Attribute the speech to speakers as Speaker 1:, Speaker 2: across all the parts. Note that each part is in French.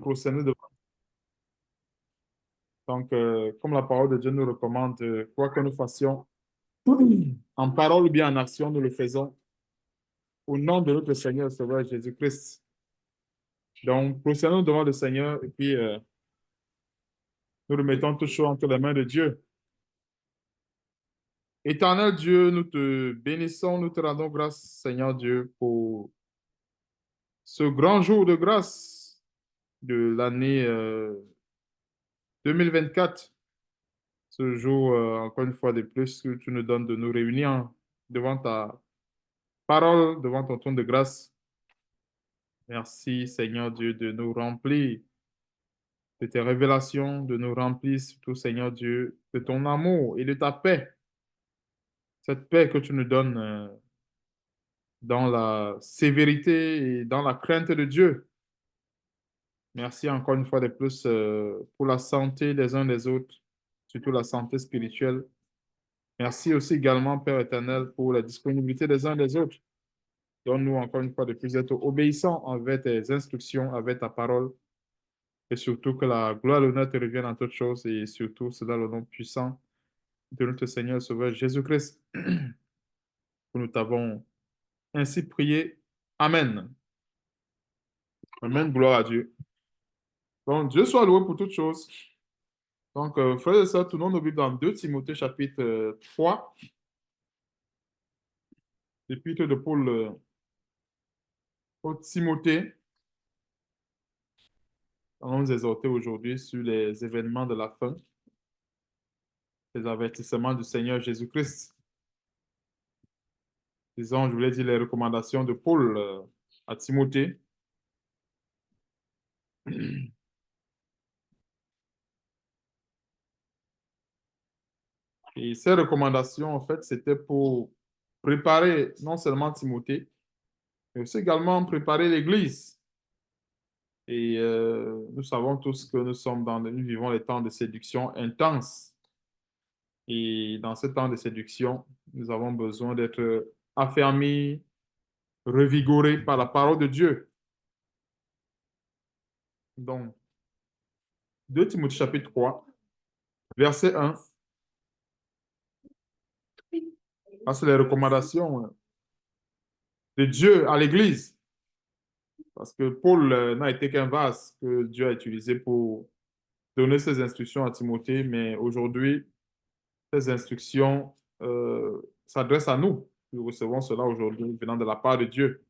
Speaker 1: prosterner devant. Donc, comme la parole de Dieu nous recommande, quoi que nous fassions, en parole ou bien en action, nous le faisons au nom de notre Seigneur et Sauveur Jésus-Christ. Donc, prosternons devant le Seigneur et puis nous remettons toutes choses entre les mains de Dieu. Éternel Dieu, nous te bénissons, nous te rendons grâce, Seigneur Dieu, pour ce grand jour de grâce de l'année 2024. Ce jour, encore une fois de plus, que tu nous donnes de nous réunir devant ta parole, devant ton trône de grâce. Merci, Seigneur Dieu, de nous remplir de tes révélations, de nous remplir, surtout, Seigneur Dieu, de ton amour et de ta paix. Cette paix que tu nous donnes dans la sévérité et dans la crainte de Dieu. Merci encore une fois de plus pour la santé des uns des autres, surtout la santé spirituelle. Merci aussi également, Père éternel, pour la disponibilité des uns des autres. Donne-nous encore une fois de plus être obéissants envers tes instructions, avec ta parole, et surtout que la gloire et l'honneur te reviennent en toutes choses, et surtout cela le nom puissant de notre Seigneur et Sauveur Jésus-Christ. Nous t'avons ainsi prié. Amen. Amen, gloire à Dieu. Donc, Dieu soit loué pour toutes choses. Donc, frères et sœurs, tournons nos Bibles dans 2 Timothée chapitre 3, l'épître de Paul au Timothée. Allons nous exhorter aujourd'hui sur les événements de la fin, les avertissements du Seigneur Jésus-Christ. Disons, je voulais dire les recommandations de Paul à Timothée. Et ces recommandations, en fait, c'était pour préparer non seulement Timothée, mais aussi également préparer l'Église. Et nous savons tous que nous vivons les temps de séduction intense. Et dans ce temps de séduction, nous avons besoin d'être affermis, revigorés par la parole de Dieu. Donc, 2 Timothée chapitre 3, verset 1. C'est les recommandations de Dieu à l'Église. Parce que Paul n'a été qu'un vase que Dieu a utilisé pour donner ses instructions à Timothée, mais aujourd'hui, ces instructions s'adressent à nous. Nous recevons cela aujourd'hui venant de la part de Dieu.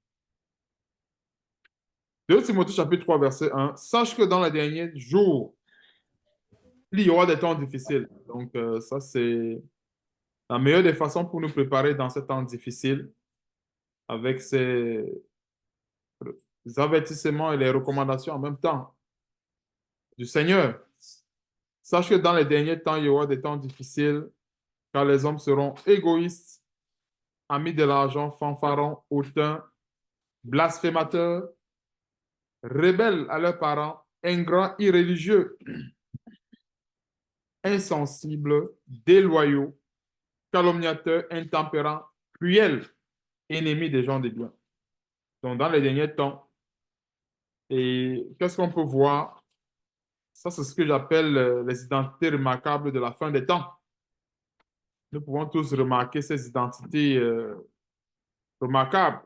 Speaker 1: 2 Timothée chapitre 3, verset 1. Sache que dans les derniers jours, il y aura des temps difficiles. Donc, ça, c'est la meilleure des façons pour nous préparer dans ces temps difficiles avec ces avertissements et les recommandations en même temps du Seigneur. Sache que dans les derniers temps, il y aura des temps difficiles car les hommes seront égoïstes, amis de l'argent, fanfarons, hautains, blasphémateurs, rebelles à leurs parents, ingrats, irréligieux, insensibles, déloyaux, calomniateurs, intempérants, cruels, ennemis des gens de bien. Donc, dans les derniers temps, et qu'est-ce qu'on peut voir? Ça, c'est ce que j'appelle les identités remarquables de la fin des temps. Nous pouvons tous remarquer ces identités remarquables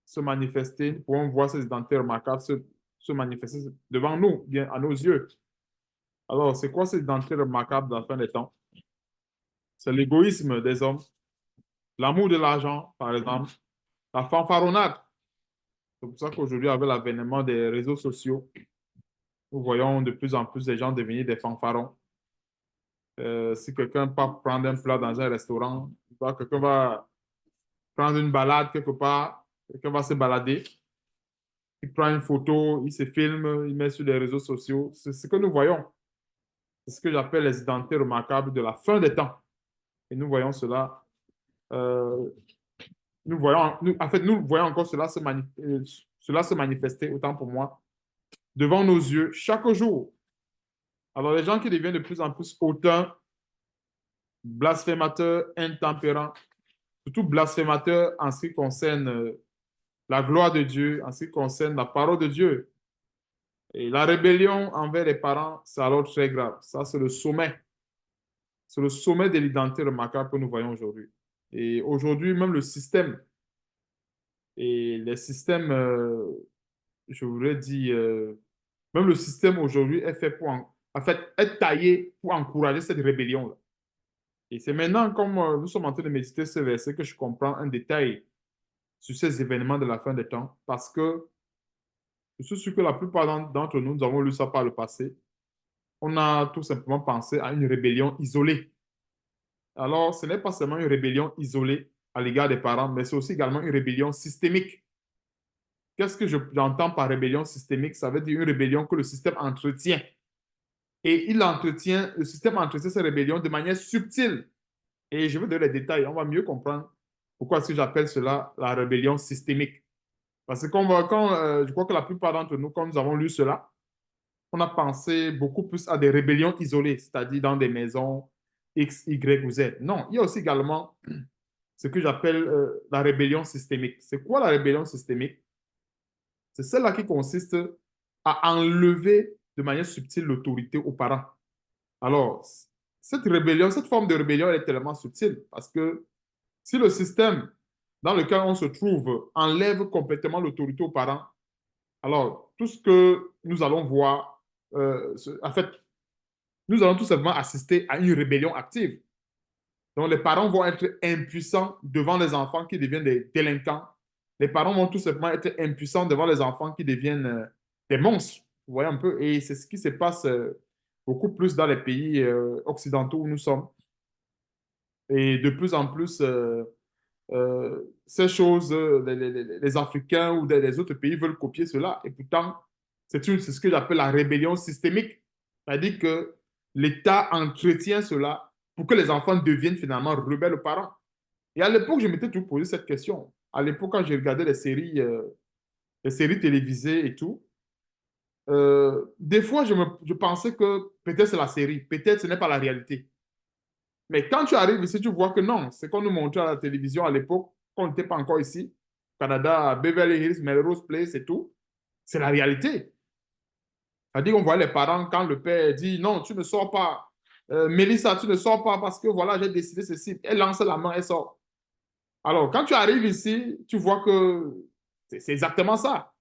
Speaker 1: se manifester. Nous pouvons voir ces identités remarquables se manifester devant nous, bien à nos yeux. Alors, c'est quoi ces identités remarquables de la fin des temps? C'est l'égoïsme des hommes, l'amour de l'argent, par exemple, la fanfaronnade. C'est pour ça qu'aujourd'hui, avec l'avènement des réseaux sociaux, nous voyons de plus en plus des gens devenir des fanfarons. Si quelqu'un part prendre un plat dans un restaurant, quelqu'un va prendre une balade quelque part, quelqu'un va se balader, il prend une photo, il se filme, il met sur les réseaux sociaux. C'est ce que nous voyons. C'est ce que j'appelle les identités remarquables de la fin des temps. Et nous voyons cela, nous voyons encore cela se manifester, autant pour moi, devant nos yeux chaque jour. Alors, les gens qui deviennent de plus en plus hautains, blasphémateurs, intempérants, surtout blasphémateurs en ce qui concerne la gloire de Dieu, en ce qui concerne la parole de Dieu. Et la rébellion envers les parents, c'est alors très grave. Ça, c'est le sommet. C'est le sommet de l'identité remarquable que nous voyons aujourd'hui. Et aujourd'hui, même le système, et les systèmes, je voudrais dire, même le système aujourd'hui est fait pour, en fait, est taillé pour encourager cette rébellion-là. Et c'est maintenant, comme nous sommes en train de méditer ce verset, que je comprends un détail sur ces événements de la fin des temps, parce que je suis sûr que la plupart d'entre nous, nous avons lu ça par le passé. On a tout simplement pensé à une rébellion isolée. Alors, ce n'est pas seulement une rébellion isolée à l'égard des parents, mais c'est aussi également une rébellion systémique. Qu'est-ce que j'entends par rébellion systémique? Ça veut dire une rébellion que le système entretient. Et le système entretient cette rébellion de manière subtile. Et je vais donner les détails, on va mieux comprendre pourquoi est-ce que j'appelle cela la rébellion systémique. Parce que je crois que la plupart d'entre nous, quand nous avons lu cela, on a pensé beaucoup plus à des rébellions isolées, c'est-à-dire dans des maisons X, Y ou Z. Non, il y a aussi également ce que j'appelle la rébellion systémique. C'est quoi la rébellion systémique? C'est celle-là qui consiste à enlever de manière subtile l'autorité aux parents. Alors, cette forme de rébellion, elle est tellement subtile parce que si le système dans lequel on se trouve enlève complètement l'autorité aux parents, alors tout ce que nous allons voir, en fait, nous allons tout simplement assister à une rébellion active. Donc, les parents vont être impuissants devant les enfants qui deviennent des délinquants. Les parents vont tout simplement être impuissants devant les enfants qui deviennent des monstres. Vous voyez un peu? Et c'est ce qui se passe beaucoup plus dans les pays occidentaux où nous sommes. Et de plus en plus, ces choses, les Africains ou les autres pays veulent copier cela. Et pourtant, c'est ce que j'appelle la rébellion systémique. C'est-à-dire que l'État entretient cela pour que les enfants deviennent finalement rebelles aux parents. Et à l'époque, je m'étais toujours posé cette question. À l'époque, quand j'ai regardé les séries télévisées et tout, des fois, je pensais que peut-être c'est la série, peut-être ce n'est pas la réalité. Mais quand tu arrives ici, tu vois que non, c'est qu'on nous montrait à la télévision à l'époque, quand on n'était pas encore ici, Canada, Beverly Hills, Melrose Place et tout, c'est la réalité. C'est-à-dire qu'on voit les parents, quand le père dit non, tu ne sors pas, Mélissa, tu ne sors pas parce que voilà, j'ai décidé ceci. Elle lance la main, elle sort. Alors, quand tu arrives ici, tu vois que c'est exactement ça.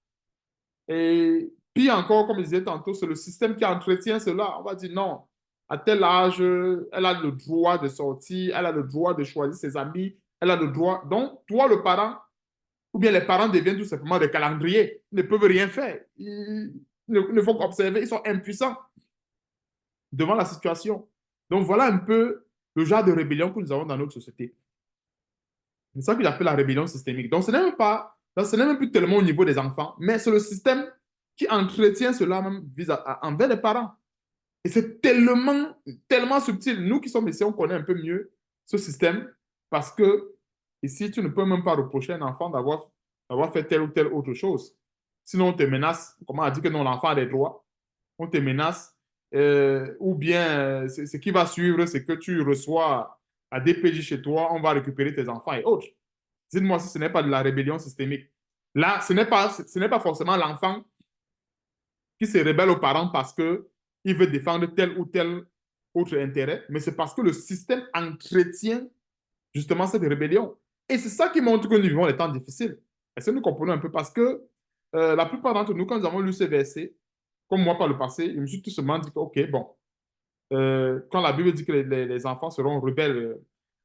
Speaker 1: Et puis encore, comme je disais tantôt, c'est le système qui entretient cela. On va dire non, à tel âge, elle a le droit de sortir, elle a le droit de choisir ses amis, elle a le droit. Donc, toi, le parent, ou bien les parents deviennent tout simplement des calendriers, ils ne peuvent rien faire. Ils ne font qu'observer, ils sont impuissants devant la situation. Donc, voilà un peu le genre de rébellion que nous avons dans notre société. C'est ça que j'appelle la rébellion systémique. Donc, ce n'est même plus tellement au niveau des enfants, mais c'est le système qui entretient cela même envers les parents. Et c'est tellement subtil. Nous qui sommes ici, on connaît un peu mieux ce système parce que ici, tu ne peux même pas reprocher à un enfant d'avoir fait telle ou telle autre chose. Sinon, on te menace. Comment on dit que non, l'enfant a des droits? On te menace. Ou bien, ce qui va suivre, c'est que tu reçois à DPJ chez toi, on va récupérer tes enfants et autres. Dites-moi si ce n'est pas de la rébellion systémique. Là, ce n'est pas forcément l'enfant qui se rébelle aux parents parce qu'il veut défendre tel ou tel autre intérêt, mais c'est parce que le système entretient justement cette rébellion. Et c'est ça qui montre que nous vivons les temps difficiles. Est-ce que nous comprenons un peu? Parce que la plupart d'entre nous, quand nous avons lu ces versets, comme moi par le passé, je me suis tout simplement dit que, OK, bon, quand la Bible dit que les enfants seront rebelles,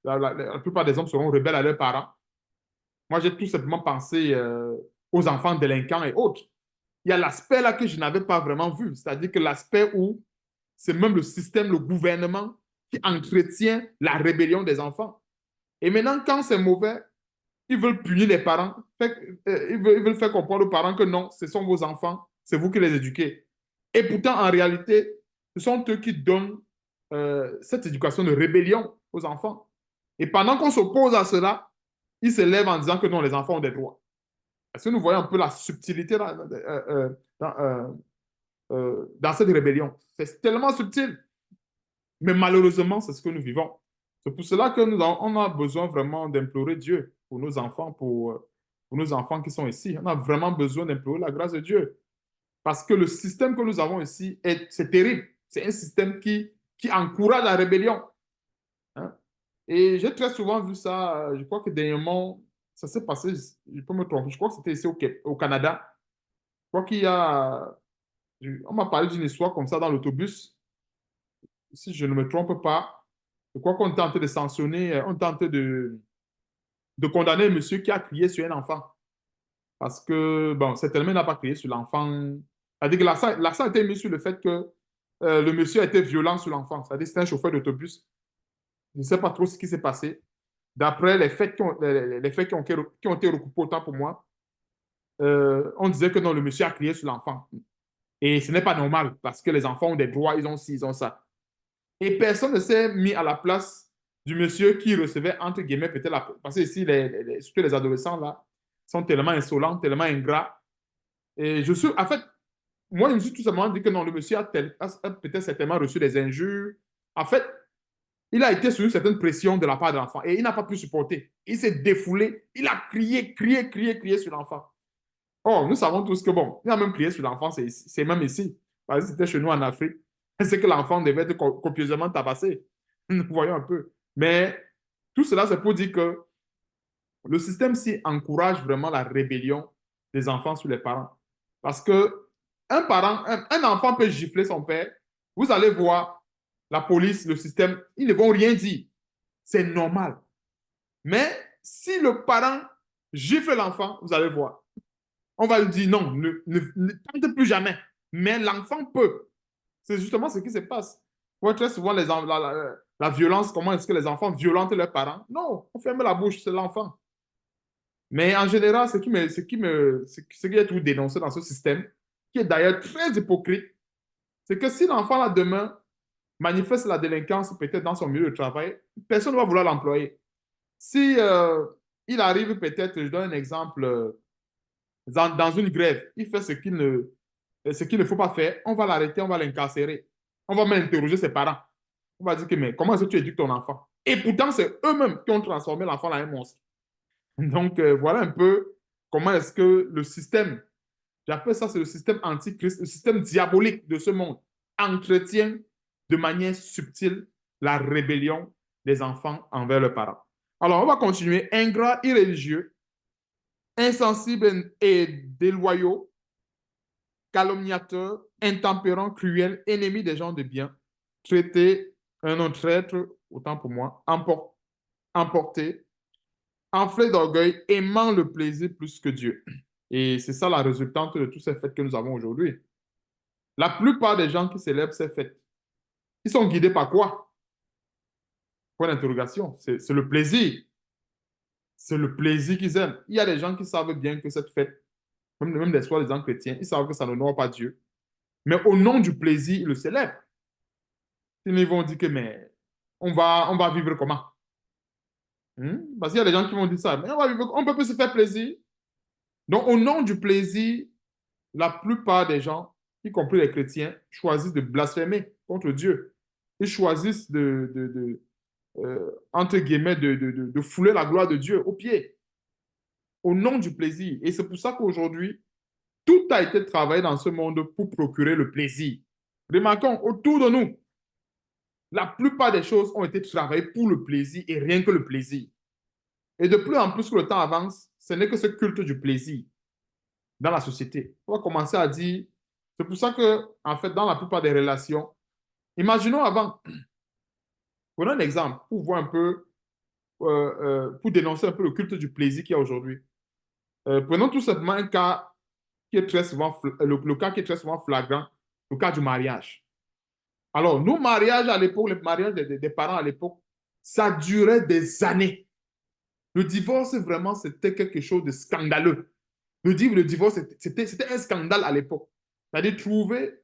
Speaker 1: la plupart des hommes seront rebelles à leurs parents, moi j'ai tout simplement pensé aux enfants délinquants et autres. Il y a l'aspect là que je n'avais pas vraiment vu, c'est-à-dire que l'aspect où c'est même le système, le gouvernement qui entretient la rébellion des enfants. Et maintenant, quand c'est mauvais, ils veulent punir les parents. Ils veulent faire comprendre aux parents que non, ce sont vos enfants, c'est vous qui les éduquez. Et pourtant, en réalité, ce sont eux qui donnent cette éducation de rébellion aux enfants. Et pendant qu'on s'oppose à cela, ils se lèvent en disant que non, les enfants ont des droits. Est-ce que nous voyons un peu la subtilité dans cette rébellion? C'est tellement subtil. Mais malheureusement, c'est ce que nous vivons. C'est pour cela que on a besoin vraiment d'implorer Dieu pour nos enfants, pour nos enfants qui sont ici. On a vraiment besoin d'implorer la grâce de Dieu. Parce que le système que nous avons ici, c'est terrible. C'est un système qui encourage la rébellion. Hein. Et j'ai très souvent vu ça. Je crois que dernièrement, ça s'est passé, je peux me tromper, je crois que c'était ici au Canada. Je crois qu'il y a, on m'a parlé d'une histoire comme ça dans l'autobus. Si je ne me trompe pas, je crois qu'on tente de sanctionner, on tente de condamner un monsieur qui a crié sur un enfant. Parce que, bon, cet élément n'a pas crié sur l'enfant. C'est-à-dire que l'accent a été mis sur le fait que le monsieur a été violent sur l'enfant. C'est-à-dire que c'était un chauffeur d'autobus. Je ne sais pas trop ce qui s'est passé. D'après les faits les faits qui ont été recoupés autant pour moi, on disait que non, le monsieur a crié sur l'enfant. Et ce n'est pas normal parce que les enfants ont des droits, ils ont ci, ils ont ça. Et personne ne s'est mis à la place du monsieur qui recevait, entre guillemets, peut-être la... Parce que ici, surtout les adolescents, là, sont tellement insolents, tellement ingrats. Et je suis, en fait, moi, je me suis tout simplement dit que non, le monsieur a peut-être certainement reçu des injures. En fait, il a été sous une certaine pression de la part de l'enfant et il n'a pas pu supporter. Il s'est défoulé, il a crié, crié, crié, crié sur l'enfant. Or, nous savons tous que, bon, il a même crié sur l'enfant, c'est même ici. Parce que c'était chez nous en Afrique. C'est que l'enfant devait être copieusement tabassé. Nous voyons un peu. Mais tout cela, c'est pour dire que le système-ci encourage vraiment la rébellion des enfants sur les parents. Parce que un enfant peut gifler son père. Vous allez voir la police, le système, ils ne vont rien dire. C'est normal. Mais si le parent gifle l'enfant, vous allez voir. On va lui dire non, ne tente plus jamais. Mais l'enfant peut. C'est justement ce qui se passe. Moi, très souvent, la violence, comment est-ce que les enfants violentent leurs parents? Non, on ferme la bouche, c'est l'enfant. Mais en général, ce qui est tout dénoncé dans ce système, qui est d'ailleurs très hypocrite, c'est que si l'enfant, là, demain, manifeste la délinquance peut-être dans son milieu de travail, personne ne va vouloir l'employer. Si il arrive peut-être, je donne un exemple, dans une grève, il fait ce qu'il ne faut pas faire, on va l'arrêter, on va l'incarcérer. On va même interroger ses parents. On va dire que, mais comment est-ce que tu éduques ton enfant? Et pourtant, c'est eux-mêmes qui ont transformé l'enfant en un monstre. Donc, voilà un peu comment est-ce que le système, j'appelle ça, c'est le système antichrist, le système diabolique de ce monde, entretient de manière subtile la rébellion des enfants envers leurs parents. Alors, on va continuer. Ingrats, irréligieux, insensibles et déloyaux, calomniateurs, intempérants, cruels, ennemis des gens de bien, traités, un non traître, autant pour moi, emportés, enflés d'orgueil, aimant le plaisir plus que Dieu. Et c'est ça la résultante de tous ces fêtes que nous avons aujourd'hui. La plupart des gens qui célèbrent ces fêtes, ils sont guidés par quoi? Point d'interrogation. C'est le plaisir. C'est le plaisir qu'ils aiment. Il y a des gens qui savent bien que cette fête, même des soi-disant chrétiens, ils savent que ça n'honore pas Dieu. Mais au nom du plaisir, ils le célèbrent. Ils vont dire que, mais on va vivre comment? Parce qu'il y a des gens qui vont dire ça. Mais on peut plus se faire plaisir. Donc, au nom du plaisir, la plupart des gens, y compris les chrétiens, choisissent de blasphémer contre Dieu. Ils choisissent entre guillemets, de fouler la gloire de Dieu aux pieds, au nom du plaisir. Et c'est pour ça qu'aujourd'hui, tout a été travaillé dans ce monde pour procurer le plaisir. Remarquons, autour de nous, la plupart des choses ont été travaillées pour le plaisir et rien que le plaisir. Et de plus en plus que le temps avance, ce n'est que ce culte du plaisir dans la société. On va commencer à dire, c'est pour ça que, en fait, dans la plupart des relations, imaginons avant, prenons un exemple pour voir un peu, pour dénoncer un peu le culte du plaisir qu'il y a aujourd'hui. Prenons tout simplement un cas qui est très souvent, le cas qui est très souvent flagrant, le cas du mariage. Alors, nos mariages à l'époque, le mariage des parents à l'époque, ça durait des années. Le divorce, vraiment, c'était quelque chose de scandaleux. Le divorce, c'était un scandale à l'époque. C'est-à-dire, trouver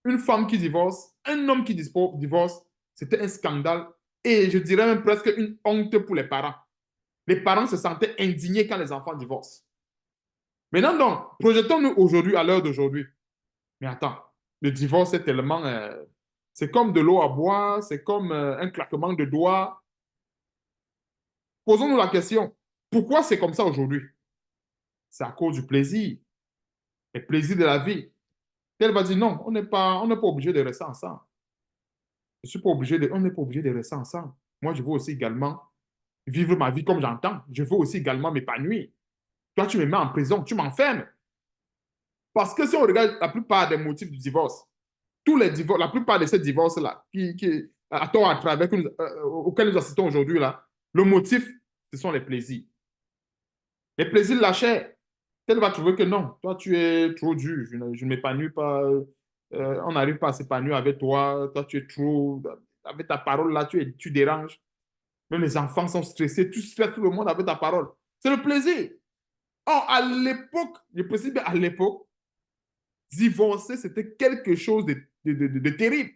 Speaker 1: une femme qui divorce, un homme qui divorce, c'était un scandale. Et je dirais même presque une honte pour les parents. Les parents se sentaient indignés quand les enfants divorcent. Maintenant, donc, projetons-nous aujourd'hui, à l'heure d'aujourd'hui. Mais attends, le divorce est tellement... c'est comme de l'eau à boire, c'est comme un claquement de doigts. Posons-nous la question, pourquoi c'est comme ça aujourd'hui? C'est à cause du plaisir, le plaisir de la vie. Elle va dire non, on n'est pas obligé de rester ensemble. Je suis pas obligé de, on n'est pas obligé de rester ensemble. Moi, je veux aussi également vivre ma vie comme j'entends. Je veux aussi également m'épanouir. Toi, tu me mets en prison, tu m'enfermes. Parce que si on regarde la plupart des motifs du divorce, tous les divorces, la plupart de ces divorces-là, à tort, à travers, auxquels nous assistons aujourd'hui, là, le motif, ce sont les plaisirs. Les plaisirs de la chair. Elle va trouver que non, toi, tu es trop dur, je ne m'épanouis pas, on n'arrive pas à s'épanouir avec toi, toi, tu es trop, avec ta parole, là, tu déranges. Même les enfants sont stressés, tu stresses tout le monde avec ta parole. C'est le plaisir. Or, à l'époque, je précise bien à l'époque, divorcer, c'était quelque chose de terrible.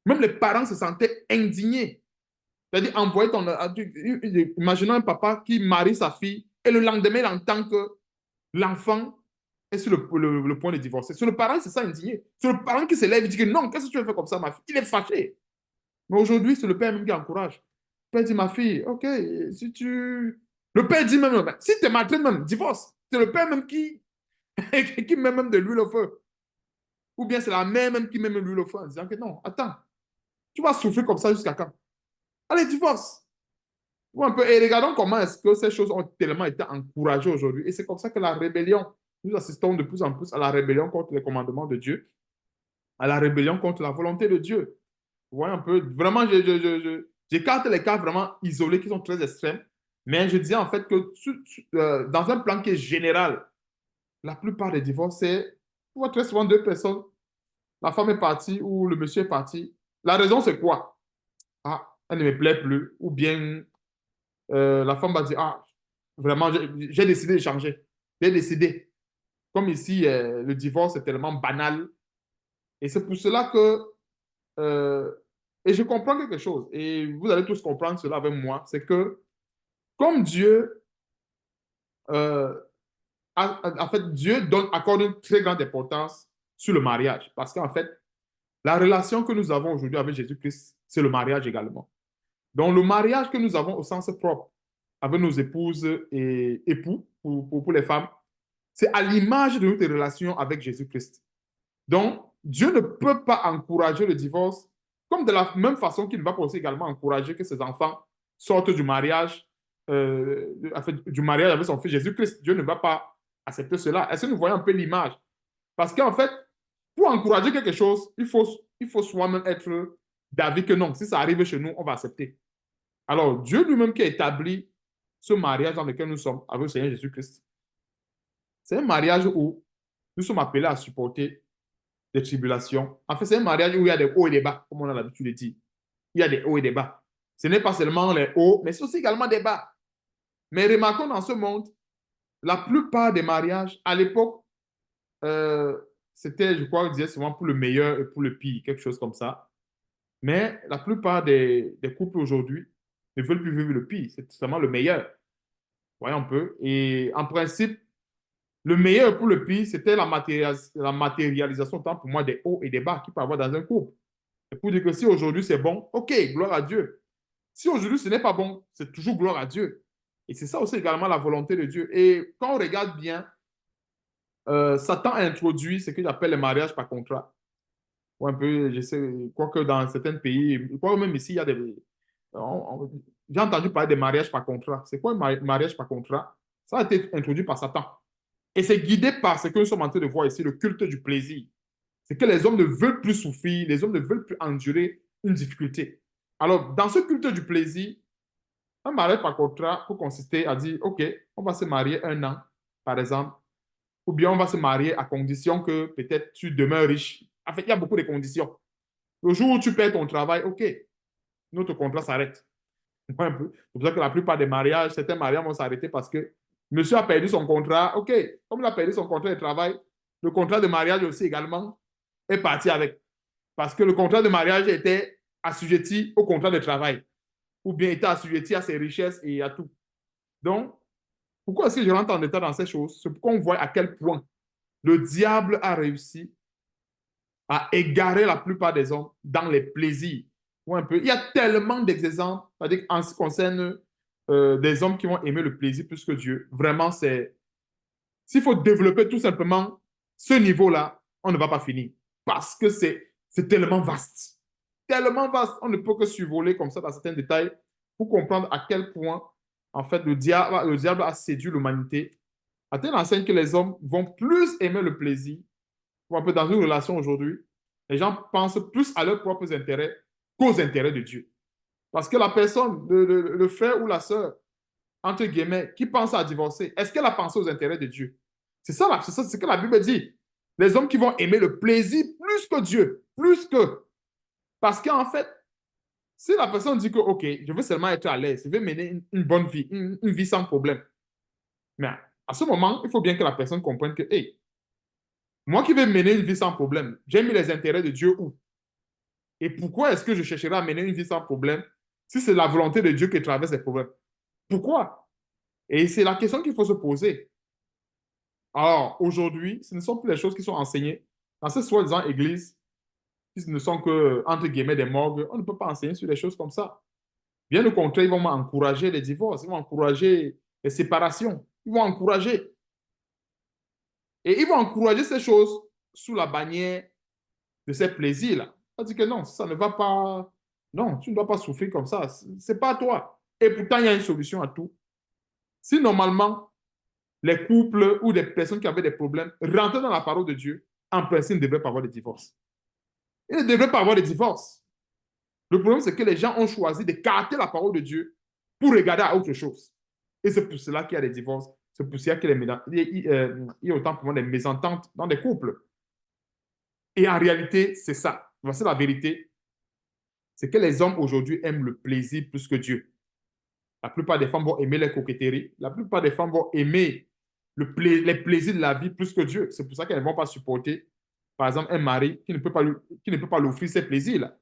Speaker 1: Même les parents se sentaient indignés. C'est-à-dire, envoyer ton. Imaginons un papa qui marie sa fille et le lendemain, il entend que l'enfant est sur le point de divorcer. C'est le parent qui se sent indigné. C'est le parent qui se lève et dit que non, qu'est-ce que tu veux faire comme ça, ma fille? Il est fâché. Mais aujourd'hui, c'est le père même qui encourage. Le père dit, ma fille, ok, si tu. Le père dit même, si tu es maltraité même, divorce. C'est le père même qui met même de l'huile au feu. Ou bien c'est la mère même qui met même de l'huile au feu en disant que non, attends, tu vas souffrir comme ça jusqu'à quand? Allez, divorce. Un peu. Et regardons comment est-ce que ces choses ont tellement été encouragées aujourd'hui. Et c'est comme ça que la rébellion, nous assistons de plus en plus à la rébellion contre les commandements de Dieu, à la rébellion contre la volonté de Dieu. Vous voyez un peu, vraiment, j'écarte les cas vraiment isolés qui sont très extrêmes, mais je disais en fait que dans un plan qui est général, la plupart des divorces, c'est, on voit très souvent deux personnes, la femme est partie ou le monsieur est parti. La raison, c'est quoi? Ah, elle ne me plaît plus, ou bien la femme va dire, ah, vraiment, j'ai décidé de changer. J'ai décidé. Comme ici, le divorce est tellement banal. Et c'est pour cela que, euh, et je comprends quelque chose, et vous allez tous comprendre cela avec moi, c'est que comme Dieu, euh, en fait, Dieu accorde une très grande importance sur le mariage. Parce qu'en fait, la relation que nous avons aujourd'hui avec Jésus-Christ, c'est le mariage également. Donc, le mariage que nous avons au sens propre avec nos épouses et époux, pour les femmes, c'est à l'image de notre relation avec Jésus-Christ. Donc, Dieu ne peut pas encourager le divorce, comme de la même façon qu'il ne va pas aussi également encourager que ses enfants sortent du mariage, en fait, du mariage avec son fils Jésus-Christ. Dieu ne va pas accepter cela. Est-ce que nous voyons un peu l'image? Parce qu'en fait, pour encourager quelque chose, il faut soi-même être d'avis que non, si ça arrive chez nous, on va accepter. Alors, Dieu lui-même qui a établi ce mariage dans lequel nous sommes avec le Seigneur Jésus-Christ, c'est un mariage où nous sommes appelés à supporter des tribulations. En fait, c'est un mariage où il y a des hauts et des bas, comme on a l'habitude de dire. Il y a des hauts et des bas. Ce n'est pas seulement les hauts, mais c'est aussi également des bas. Mais remarquons dans ce monde, la plupart des mariages, à l'époque, euh, c'était, je crois, je disais souvent pour le meilleur et pour le pire, quelque chose comme ça. Mais la plupart des couples aujourd'hui ne veulent plus vivre le pire, c'est seulement le meilleur. Voyons un peu. Et en principe, le meilleur pour le pire, c'était la matérialisation, tant pour moi, des hauts et des bas qu'il peut y avoir dans un couple. Et pour dire que si aujourd'hui c'est bon, ok, gloire à Dieu. Si aujourd'hui ce n'est pas bon, c'est toujours gloire à Dieu. Et c'est ça aussi également la volonté de Dieu. Et quand on regarde bien, Satan a introduit ce que j'appelle le mariage par contrat. Ou un peu, je sais, quoique dans certains pays, quoi même ici, il y a des. J'ai entendu parler des mariages par contrat. C'est quoi un mariage par contrat? Ça a été introduit par Satan. Et c'est guidé par ce que nous sommes en train de voir ici, le culte du plaisir. C'est que les hommes ne veulent plus souffrir, les hommes ne veulent plus endurer une difficulté. Alors, dans ce culte du plaisir, un mariage par contrat peut consister à dire, OK, on va se marier un an, par exemple, ou bien on va se marier à condition que peut-être tu demeures riche. En fait, il y a beaucoup de conditions. Le jour où tu perds ton travail, OK, notre contrat s'arrête. Un peu. C'est pour ça que la plupart des mariages, certains mariages vont s'arrêter parce que monsieur a perdu son contrat. OK, comme il a perdu son contrat de travail, le contrat de mariage aussi également est parti avec. Parce que le contrat de mariage était assujetti au contrat de travail ou bien était assujetti à ses richesses et à tout. Donc, pourquoi est-ce que je rentre en détail dans ces choses? C'est pourquoi on voit à quel point le diable a réussi à égarer la plupart des hommes dans les plaisirs. Ou un peu. Il y a tellement d'exemples, c'est-à-dire en ce qui concerne des hommes qui vont aimer le plaisir plus que Dieu. Vraiment, c'est. S'il faut développer tout simplement ce niveau-là, on ne va pas finir. Parce que c'est tellement vaste. Tellement vaste. On ne peut que survoler comme ça dans certains détails pour comprendre à quel point, en fait, le diable a séduit l'humanité à telle enseigne que les hommes vont plus aimer le plaisir. Ou un peu dans une relation aujourd'hui, les gens pensent plus à leurs propres intérêts qu'aux intérêts de Dieu. Parce que la personne, le frère ou la sœur, entre guillemets, qui pense à divorcer, est-ce qu'elle a pensé aux intérêts de Dieu? C'est ça ce que la Bible dit. Les hommes qui vont aimer le plaisir plus que Dieu, plus que. Parce qu'en fait, si la personne dit que, OK, je veux seulement être à l'aise, je veux mener une bonne vie, une vie sans problème. Mais à ce moment, il faut bien que la personne comprenne que, hey, moi qui veux mener une vie sans problème, j'ai mis les intérêts de Dieu où? Et pourquoi est-ce que je chercherai à mener une vie sans problème si c'est la volonté de Dieu qui traverse les problèmes? Pourquoi? Et c'est la question qu'il faut se poser. Alors, aujourd'hui, ce ne sont plus les choses qui sont enseignées dans ces soi-disant églises, qui ne sont que, entre guillemets, des morgues. On ne peut pas enseigner sur des choses comme ça. Bien au contraire, ils vont encourager les divorces, ils vont encourager les séparations, ils vont encourager. Et ils vont encourager ces choses sous la bannière de ces plaisirs-là. On dit que non, ça ne va pas. Non, tu ne dois pas souffrir comme ça. C'est pas toi. Et pourtant, il y a une solution à tout. Si normalement, les couples ou des personnes qui avaient des problèmes rentraient dans la parole de Dieu, en principe, ils ne devraient pas avoir de divorce. Ils ne devraient pas avoir de divorce. Le problème, c'est que les gens ont choisi d'écarter la parole de Dieu pour regarder à autre chose. Et c'est pour cela qu'il y a des divorces. C'est pour cela qu'il y a autant pour moi des mésententes dans des couples. Et en réalité, c'est ça. C'est la vérité. C'est que les hommes aujourd'hui aiment le plaisir plus que Dieu. La plupart des femmes vont aimer les coquetteries. La plupart des femmes vont aimer les plaisirs de la vie plus que Dieu. C'est pour ça qu'elles ne vont pas supporter, par exemple, un mari qui ne peut pas lui offrir ces plaisirs-là.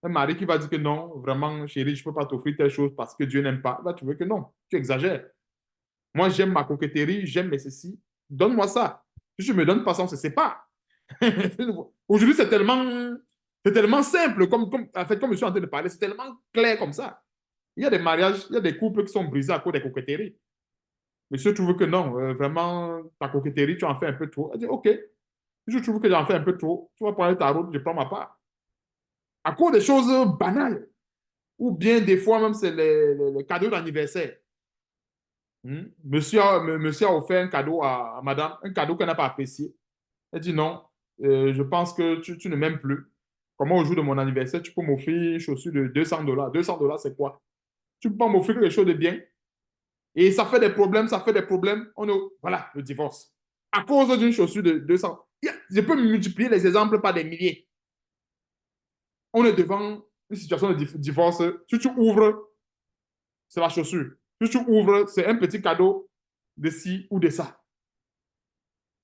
Speaker 1: Un mari qui va dire que non, vraiment, chérie, je ne peux pas t'offrir telle chose parce que Dieu n'aime pas. Là, tu veux que non, tu exagères. Moi, j'aime ma coquetterie, j'aime mes ceci. Donne-moi ça. Si je ne me donne pas ça, on ne se sépare. Aujourd'hui, c'est tellement simple, en fait, comme je suis en train de parler, c'est tellement clair comme ça. Il y a des mariages, il y a des couples qui sont brisés à cause des coquetteries. Monsieur trouve que non, vraiment, ta coquetterie, tu en fais un peu trop. Elle dit, OK, je trouve que j'en fais un peu trop. Tu vas prendre ta route, je prends ma part. À cause des choses banales. Ou bien des fois même, c'est les cadeaux d'anniversaire. Monsieur a offert un cadeau à madame, un cadeau qu'elle n'a pas apprécié. Elle dit non, je pense que tu ne m'aimes plus. Comment au jour de mon anniversaire, tu peux m'offrir une chaussure de $200? $200, c'est quoi? Tu peux pas m'offrir quelque chose de bien? Et ça fait des problèmes, ça fait des problèmes. Voilà, le divorce. À cause d'une chaussure de 200. Je peux multiplier les exemples par des milliers. On est devant une situation de divorce. Si tu ouvres, c'est la chaussure. Si tu ouvres, c'est un petit cadeau de ci ou de ça.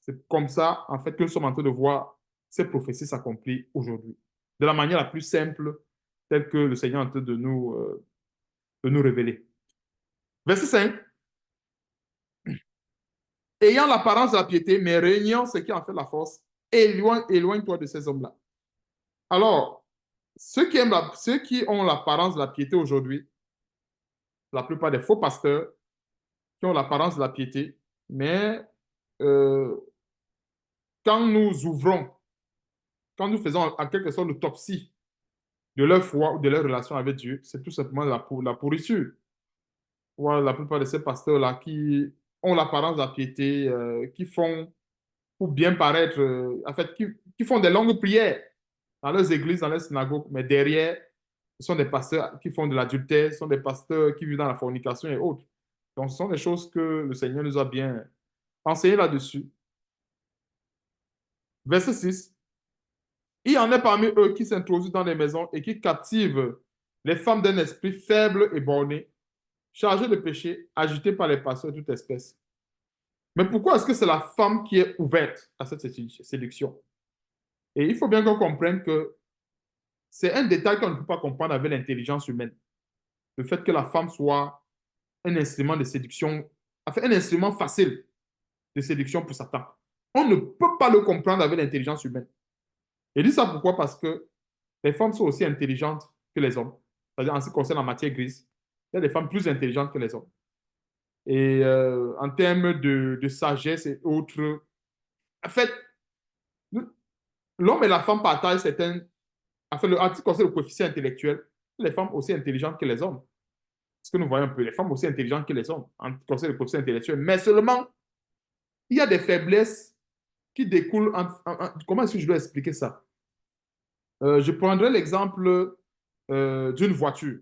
Speaker 1: C'est comme ça, en fait, que nous sommes en train de voir ces prophéties s'accomplir aujourd'hui. De la manière la plus simple, telle que le Seigneur est en train de nous révéler. Verset 5. Ayant l'apparence de la piété, mais régnant ce qui en fait la force, éloigne-toi de ces hommes-là. Alors, ceux qui ont l'apparence de la piété aujourd'hui, la plupart des faux pasteurs qui ont l'apparence de la piété, mais euh, quand nous ouvrons, quand nous faisons en quelque sorte l'autopsie de leur foi ou de leur relation avec Dieu, c'est tout simplement la pourriture. Voilà, la plupart de ces pasteurs-là qui ont l'apparence de la piété, qui font pour bien paraître, en fait, qui font des longues prières dans leurs églises, dans leurs synagogues, mais derrière, ce sont des pasteurs qui font de l'adultère, ce sont des pasteurs qui vivent dans la fornication et autres. Donc, ce sont des choses que le Seigneur nous a bien enseignées là-dessus. Verset 6. Il y en a parmi eux qui s'introduisent dans les maisons et qui captivent les femmes d'un esprit faible et borné, chargées de péché, agitées par les pasteurs de toute espèce. Mais pourquoi est-ce que c'est la femme qui est ouverte à cette séduction? Et il faut bien qu'on comprenne que c'est un détail qu'on ne peut pas comprendre avec l'intelligence humaine. Le fait que la femme soit un instrument de séduction, enfin un instrument facile de séduction pour Satan. On ne peut pas le comprendre avec l'intelligence humaine. Et je dis ça pourquoi? Parce que les femmes sont aussi intelligentes que les hommes. C'est-à-dire en ce qui concerne la matière grise, il y a des femmes plus intelligentes que les hommes. Et en termes de sagesse et autres, en fait, l'homme et la femme partagent certains, enfin, en ce qui concerne le coefficient intellectuel, les femmes aussi intelligentes que les hommes. Ce que nous voyons un peu, les femmes aussi intelligentes que les hommes, en ce qui concerne le coefficient intellectuel. Mais seulement, il y a des faiblesses qui découlent. Comment est-ce que je dois expliquer ça? Je prendrai l'exemple d'une voiture.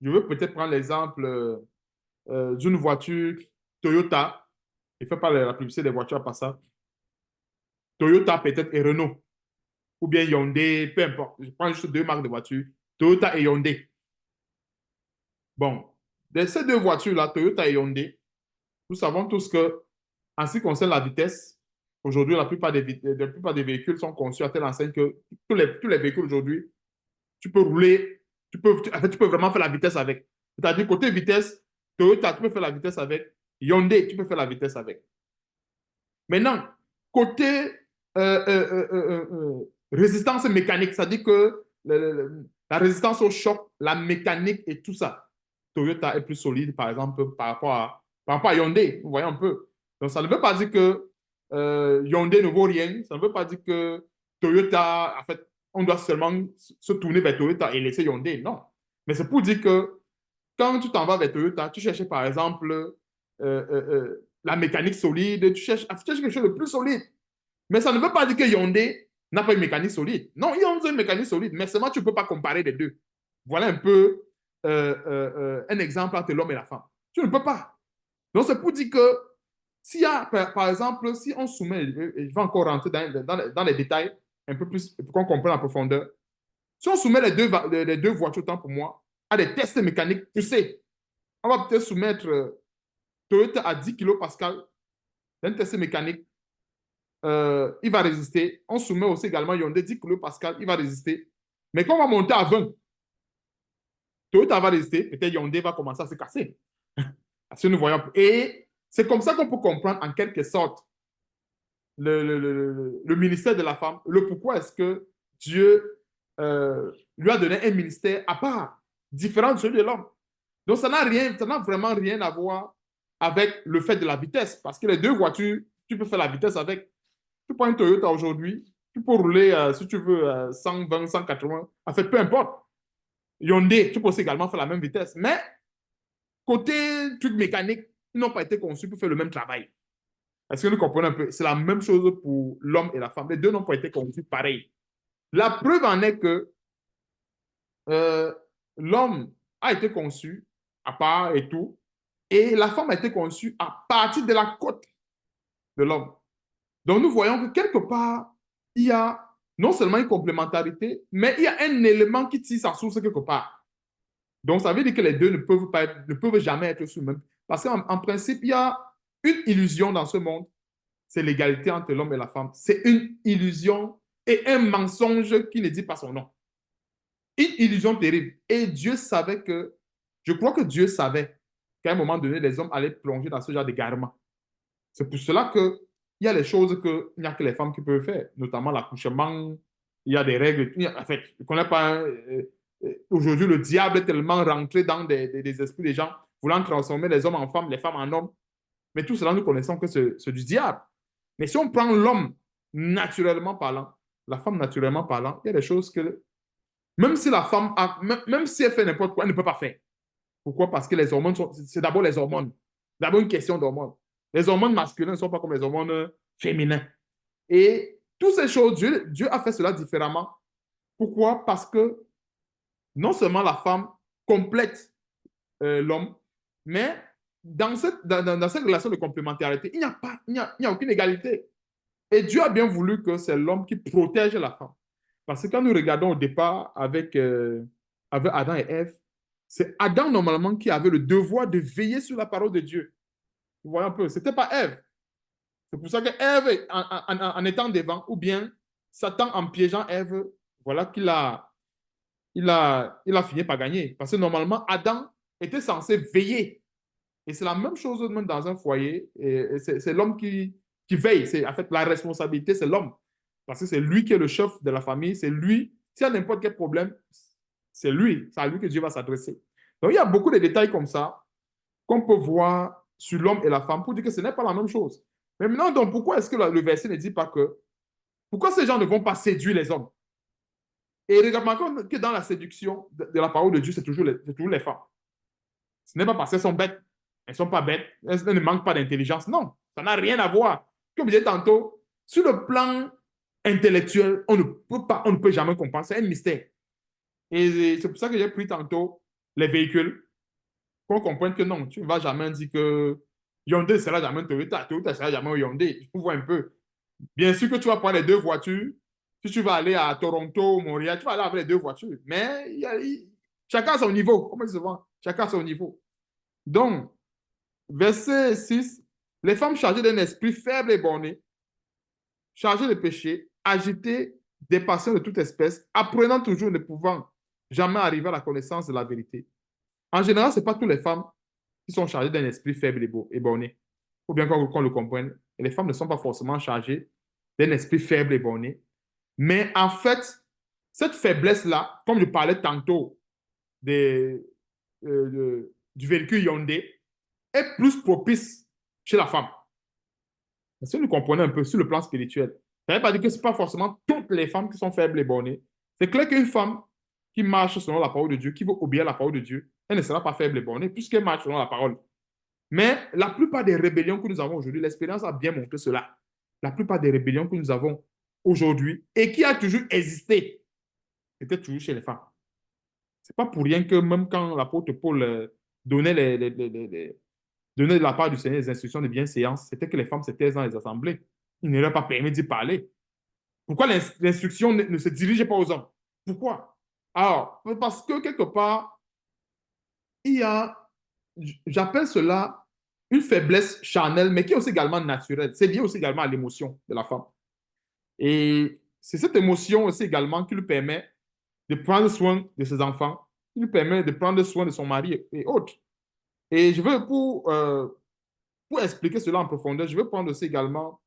Speaker 1: Je veux peut-être prendre l'exemple d'une voiture Toyota. Je ne fais pas la publicité des voitures à part ça. Toyota peut-être et Renault. Ou bien Hyundai, peu importe. Je prends juste deux marques de voitures, Toyota et Hyundai. Bon, de ces deux voitures-là, Toyota et Hyundai, nous savons tous que, en ce qui concerne la vitesse, aujourd'hui, la plupart des véhicules sont conçus à telle enseigne que tous les véhicules aujourd'hui, tu peux rouler, en fait, tu peux vraiment faire la vitesse avec. C'est-à-dire, côté vitesse, Toyota, tu peux faire la vitesse avec. Hyundai, tu peux faire la vitesse avec. Maintenant, côté résistance mécanique, c'est-à-dire que la résistance au choc, la mécanique et tout ça, Toyota est plus solide, par exemple, par rapport à Hyundai. Vous voyez un peu. Donc, ça ne veut pas dire que Hyundai ne vaut rien. Ça ne veut pas dire que Toyota, en fait, on doit seulement se tourner vers Toyota et laisser Hyundai. Non. Mais c'est pour dire que quand tu t'en vas vers Toyota, tu cherches par exemple la mécanique solide, tu cherches quelque chose de plus solide. Mais ça ne veut pas dire que Hyundai n'a pas une mécanique solide. Non, ils ont une mécanique solide, mais seulement tu ne peux pas comparer les deux. Voilà un peu un exemple entre l'homme et la femme. Tu ne peux pas. Donc, c'est pour dire que s'il y a, par exemple, si on soumet, et je vais encore rentrer dans les détails un peu plus pour qu'on comprenne en profondeur, si on soumet les deux voitures, autant pour moi, à des tests mécaniques poussés, on va peut-être soumettre Toyota à 10 kPa d'un test mécanique, il va résister. On soumet aussi également Hyundai 10 kPa, il va résister. Mais quand on va monter à 20, Toyota va résister, peut-être Hyundai va commencer à se casser. Parce que nous voyons. Et c'est comme ça qu'on peut comprendre en quelque sorte le ministère de la femme, le pourquoi est-ce que Dieu lui a donné un ministère à part, différent de celui de l'homme. Donc, ça n'a vraiment rien à voir avec le fait de la vitesse, parce que les deux voitures, tu peux faire la vitesse avec. Tu prends une Toyota aujourd'hui, tu peux rouler, si tu veux, 120, 180, en fait, peu importe. Hyundai, tu peux aussi également faire la même vitesse. Mais côté truc mécanique, ils n'ont pas été conçus pour faire le même travail. Est-ce que nous comprenons un peu? C'est la même chose pour l'homme et la femme. Les deux n'ont pas été conçus pareil. La preuve en est que euh, l'homme a été conçu à part et tout, et la femme a été conçue à partir de la côte de l'homme. Donc nous voyons que quelque part, il y a non seulement une complémentarité, mais il y a un élément qui tire sa source quelque part. Donc ça veut dire que les deux ne peuvent jamais être sous le même. Parce qu'en principe, il y a une illusion dans ce monde, c'est l'égalité entre l'homme et la femme. C'est une illusion et un mensonge qui ne dit pas son nom. Une illusion terrible. Et Dieu savait que, je crois que Dieu savait qu'à un moment donné, les hommes allaient plonger dans ce genre d'égarement. C'est pour cela qu'il y a des choses qu'il n'y a que les femmes qui peuvent faire, notamment l'accouchement, il y a des règles. En fait, je ne connais pas. Aujourd'hui, le diable est tellement rentré dans des esprits des gens, voulant transformer les hommes en femmes, les femmes en hommes. Mais tout cela, nous connaissons que c'est du diable. Mais si on prend l'homme naturellement parlant, la femme naturellement parlant, il y a des choses que, même si la femme a, même si elle fait n'importe quoi, elle ne peut pas faire. Pourquoi? Parce que les hormones c'est d'abord les hormones. D'abord une question d'hormones. Les hormones masculines ne sont pas comme les hormones féminins. Et toutes ces choses, Dieu a fait cela différemment. Pourquoi? Parce que non seulement la femme complète l'homme, mais dans cette relation de complémentarité, il n'y a aucune égalité. Et Dieu a bien voulu que c'est l'homme qui protège la femme. Parce que quand nous regardons au départ avec Adam et Ève, c'est Adam normalement qui avait le devoir de veiller sur la parole de Dieu. Vous voyez un peu, ce n'était pas Ève. C'est pour ça que Ève, en étant devant, ou bien Satan en piégeant Ève, voilà il a fini par gagner. Parce que normalement, Adam était censé veiller. Et c'est la même chose même dans un foyer. Et c'est l'homme qui veille. C'est, en fait, la responsabilité, c'est l'homme. Parce que c'est lui qui est le chef de la famille. C'est lui. S'il y a n'importe quel problème, c'est lui. C'est à lui que Dieu va s'adresser. Donc, il y a beaucoup de détails comme ça qu'on peut voir sur l'homme et la femme pour dire que ce n'est pas la même chose. Mais maintenant, donc, pourquoi est-ce que le verset ne dit pas que Pourquoi ces gens ne vont pas séduire les hommes? Et remarquons que dans la séduction de la parole de Dieu, c'est toujours les femmes. Ce n'est pas parce qu'elles sont bêtes. Elles ne sont pas bêtes. Elles ne manquent pas d'intelligence. Non, ça n'a rien à voir. Comme je disais tantôt, sur le plan intellectuel, on ne peut jamais comprendre. C'est un mystère. Et c'est pour ça que j'ai pris tantôt les véhicules, qu'on comprenne que non, tu ne vas jamais dire que Hyundai sera jamais un Toyota, Toyota sera jamais un Hyundai. Il faut voir un peu. Bien sûr que tu vas prendre les deux voitures. Si tu vas aller à Toronto, Montréal, tu vas aller avec les deux voitures. Mais chacun à son niveau. Comment se vend? Chacun à son niveau. Donc, verset 6, les femmes chargées d'un esprit faible et borné, chargées de péché, agitées des passions de toute espèce, apprenant toujours ne pouvant jamais arriver à la connaissance de la vérité. En général, ce n'est pas toutes les femmes qui sont chargées d'un esprit faible et borné. Il faut bien qu'on le comprenne. Et les femmes ne sont pas forcément chargées d'un esprit faible et borné. Mais en fait, cette faiblesse-là, comme je parlais tantôt des, du véhicule Hyundai, est plus propice chez la femme. Si vous comprenez un peu sur le plan spirituel, ça ne veut pas dire que ce n'est pas forcément toutes les femmes qui sont faibles et bornées. C'est clair qu'une femme qui marche selon la parole de Dieu, qui veut obéir à la parole de Dieu, elle ne sera pas faible et bornée puisqu'elle marche selon la parole. Mais la plupart des rébellions que nous avons aujourd'hui, l'expérience a bien montré cela. La plupart des rébellions que nous avons aujourd'hui et qui a toujours existé, c'était toujours chez les femmes. Ce n'est pas pour rien que même quand l'apôtre Paul donnait donner de la part du Seigneur les instructions de bienséance, c'était que les femmes s'étaient dans les assemblées. Il ne leur a pas permis d'y parler. Pourquoi l'instruction ne se dirigeait pas aux hommes? Pourquoi? Alors, parce que quelque part, il y a, j'appelle cela une faiblesse charnelle, mais qui est aussi également naturelle. C'est lié aussi également à l'émotion de la femme. Et c'est cette émotion aussi également qui lui permet de prendre soin de ses enfants, qui lui permet de prendre soin de son mari et autres. Et je veux, pour expliquer cela en profondeur, je vais prendre aussi également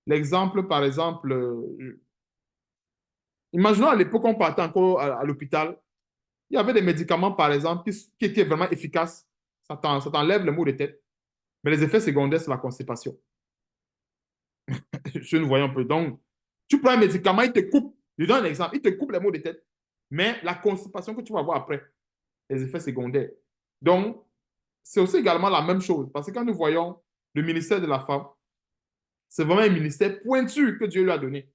Speaker 1: l'exemple, par exemple, imaginons à l'époque, on partait encore à l'hôpital, il y avait des médicaments, par exemple, qui étaient vraiment efficaces. Ça t'enlève le maux de tête. Mais les effets secondaires, c'est la constipation. Je ne voyais un peu. Donc, tu prends un médicament, il te coupe. Je donne un exemple, il te coupe les maux de tête. Mais la constipation que tu vas avoir après, les effets secondaires. Donc, c'est aussi également la même chose. Parce que quand nous voyons le ministère de la femme, c'est vraiment un ministère pointu que Dieu lui a donné.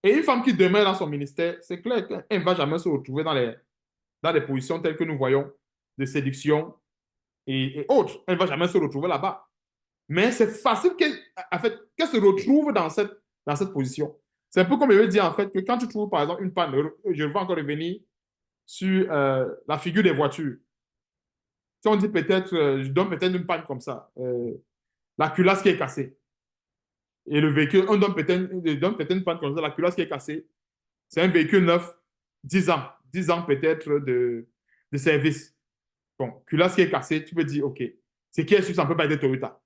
Speaker 1: Et une femme qui demeure dans son ministère, c'est clair qu'elle ne va jamais se retrouver dans les positions telles que nous voyons de séduction et autres. Elle ne va jamais se retrouver là-bas. Mais c'est facile en fait, qu'elle se retrouve dans cette position. C'est un peu comme je veux dire, en fait, que quand tu trouves, par exemple, une panne, je vais encore revenir sur la figure des voitures. Si on dit peut-être, je donne peut-être une panne comme ça, la culasse qui est cassée. Et le véhicule, on donne peut-être une panne comme ça, la culasse qui est cassée. C'est un véhicule neuf, 10 ans. 10 ans peut-être de service. Bon, culasse qui est cassée, tu peux dire, OK, c'est qui est sûr, ça ne peut pas être Toyota.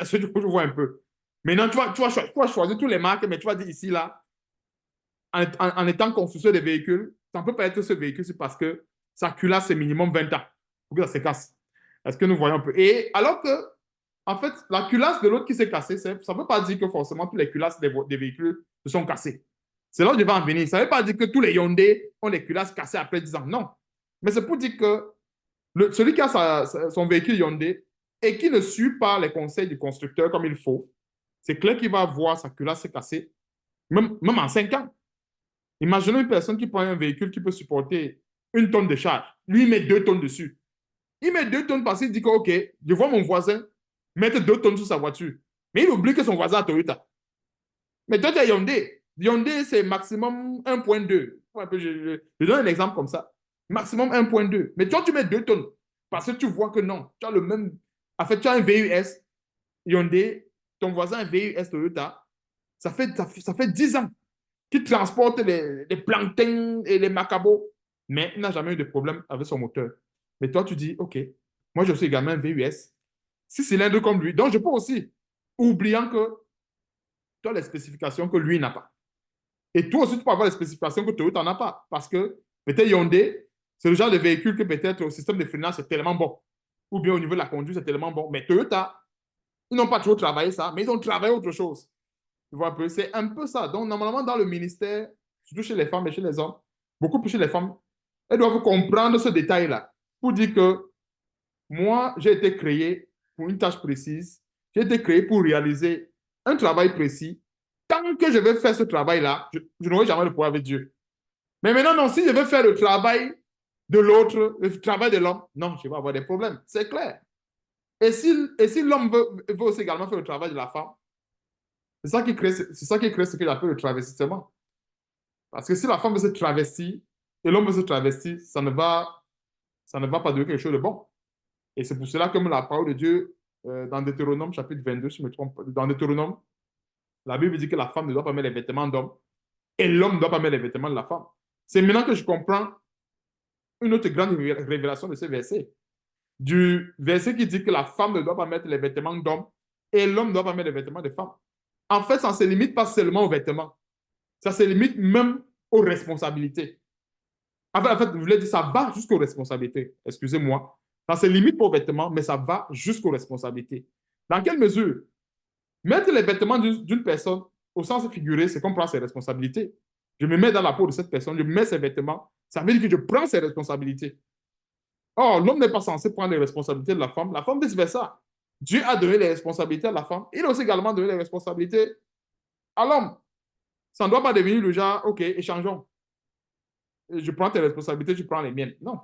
Speaker 1: Ce que je vois un peu. Maintenant, tu vas choisir tous les marques, mais tu vas dire ici, là, en étant constructeur de véhicules, ça ne peut pas être ce véhicule, c'est parce que sa culasse, c'est minimum 20 ans pour que ça se casse. Est-ce que nous voyons un peu? Et alors que, en fait, la culasse de l'autre qui s'est cassée, ça ne veut pas dire que forcément tous les culasses des véhicules se sont cassées. C'est là où je vais en venir. Ça ne veut pas dire que tous les Hyundai ont des culasses cassées après 10 ans. Non. Mais c'est pour dire que celui qui a son véhicule Hyundai et qui ne suit pas les conseils du constructeur comme il faut, c'est clair qu'il va voir sa culasse se casser, même en 5 ans. Imaginons une personne qui prend un véhicule qui peut supporter 1 tonne de charge. Lui, il met 2 tonnes dessus. Il met 2 tonnes parce qu'il dit que, OK, je vois mon voisin mettre 2 tonnes sur sa voiture. Mais il oublie que son voisin a Toyota. Mais toi, tu as Hyundai. Hyundai, c'est maximum 1,2. Je donne un exemple comme ça. Maximum 1,2. Mais toi, tu mets 2 tonnes. Parce que tu vois que non. Tu as le même. En fait, tu as un VUS Hyundai, ton voisin a un VUS Toyota. Ça fait 10 ans qu'il transporte les plantains et les macabos. Mais il n'a jamais eu de problème avec son moteur. Mais toi, tu dis, OK, moi, je suis également un VUS. 6 cylindres comme lui. Donc, je peux aussi, oubliant que tu as les spécifications que lui n'a pas. Et toi aussi, tu peux avoir les spécifications que Toyota n'a pas. Parce que peut-être Hyundai, c'est le genre de véhicule que peut-être au système de freinage, c'est tellement bon. Ou bien au niveau de la conduite, c'est tellement bon. Mais Toyota, ils n'ont pas trop travaillé ça, mais ils ont travaillé autre chose. Tu vois un peu, c'est un peu ça. Donc, normalement, dans le ministère, surtout chez les femmes et chez les hommes, beaucoup plus chez les femmes, elles doivent comprendre ce détail-là pour dire que moi, j'ai été créé pour une tâche précise. J'ai été créé pour réaliser un travail précis. Tant que je vais faire ce travail-là, je n'aurai jamais le pouvoir avec Dieu. Mais maintenant, non, si je veux faire le travail de l'autre, le travail de l'homme, non, je vais avoir des problèmes. C'est clair. Et si l'homme veut aussi également faire le travail de la femme, c'est ça qui crée ce que j'appelle le travestissement. Parce que si la femme veut se travestir et l'homme veut se travestir, ça ne va pas donner quelque chose de bon. Et c'est pour cela que la parole de Dieu, dans Deutéronome chapitre 22, si je me trompe pas, dans Deutéronome, la Bible dit que la femme ne doit pas mettre les vêtements d'homme et l'homme ne doit pas mettre les vêtements de la femme. C'est maintenant que je comprends une autre grande révélation de ce verset. Du verset qui dit que la femme ne doit pas mettre les vêtements d'homme et l'homme ne doit pas mettre les vêtements de femme. En fait, ça ne se limite pas seulement aux vêtements. Ça se limite même aux responsabilités. En fait, je voulais dire, ça va jusqu'aux responsabilités. Excusez-moi. Ça se limite pas aux vêtements, mais ça va jusqu'aux responsabilités. Dans quelle mesure? Mettre les vêtements d'une personne, au sens figuré, c'est qu'on prend ses responsabilités. Je me mets dans la peau de cette personne, je mets ses vêtements. Ça veut dire que je prends ses responsabilités. Or, l'homme n'est pas censé prendre les responsabilités de la femme vice-versa. Dieu a donné les responsabilités à la femme. Il a aussi également donné les responsabilités à l'homme. Ça ne doit pas devenir le genre, OK, échangeons. Je prends tes responsabilités, tu prends les miennes. Non,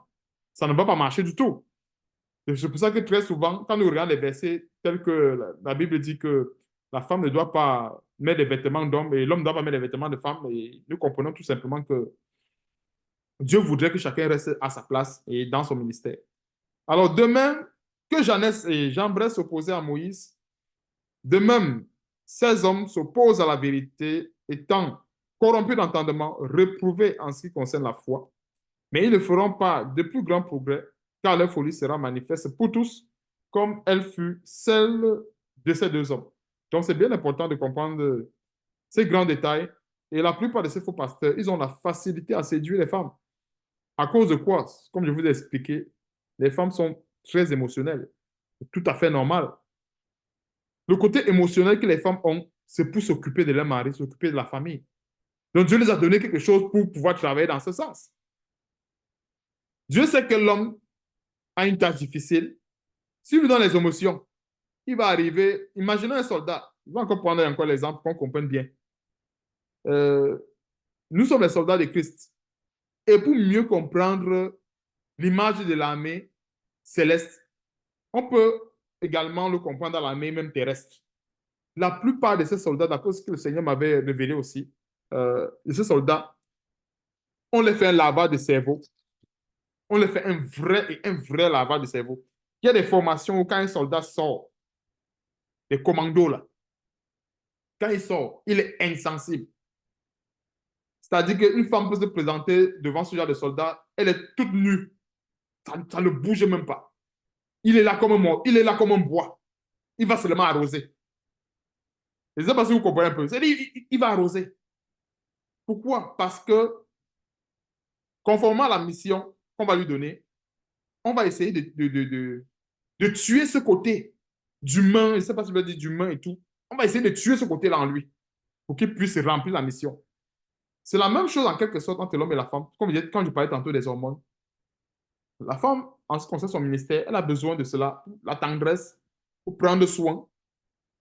Speaker 1: ça ne va pas marcher du tout. C'est pour ça que très souvent, quand nous regardons les versets tels que la Bible dit que la femme ne doit pas mettre des vêtements d'homme et l'homme ne doit pas mettre des vêtements de femme, et nous comprenons tout simplement que Dieu voudrait que chacun reste à sa place et dans son ministère. Alors, de même que Jeannès et Jambres s'opposaient à Moïse, de même, ces hommes s'opposent à la vérité, étant corrompus d'entendement, réprouvés en ce qui concerne la foi. Mais ils ne feront pas de plus grands progrès, car leur folie sera manifeste pour tous, comme elle fut celle de ces deux hommes. Donc, c'est bien important de comprendre ces grands détails. Et la plupart de ces faux pasteurs, ils ont la facilité à séduire les femmes. À cause de quoi? Comme je vous ai expliqué, les femmes sont très émotionnelles. C'est tout à fait normal. Le côté émotionnel que les femmes ont, c'est pour s'occuper de leur mari, s'occuper de la famille. Donc Dieu les a donné quelque chose pour pouvoir travailler dans ce sens. Dieu sait que l'homme a une tâche difficile. S'il lui donne les émotions, il va arriver. Imaginez un soldat. Je vais encore prendre encore l'exemple qu'on comprenne bien. Euh, nous sommes les soldats de Christ. Et pour mieux comprendre l'image de l'armée céleste, on peut également le comprendre dans l'armée même terrestre. La plupart de ces soldats, d'après ce que le Seigneur m'avait révélé aussi, de ces soldats, on les fait un lavage de cerveau. On les fait un vrai lavage de cerveau. Il y a des formations où quand un soldat sort, des commandos là, quand il sort, il est insensible. C'est-à-dire qu'une femme peut se présenter devant ce genre de soldat, elle est toute nue. Ça ne bouge même pas. Il est là comme un mort, il est là comme un bois. Il va seulement arroser. Je ne sais pas si vous comprenez un peu. C'est-à-dire, il va arroser. Pourquoi? Parce que, conformément à la mission qu'on va lui donner, on va essayer de tuer ce côté d'humain, je ne sais pas si je veux dire d'humain et tout. On va essayer de tuer ce côté-là en lui pour qu'il puisse remplir la mission. C'est la même chose en quelque sorte entre l'homme et la femme. Comme quand je parlais tantôt des hormones, la femme, en ce qui concerne son ministère, elle a besoin de cela, la tendresse, pour prendre soin.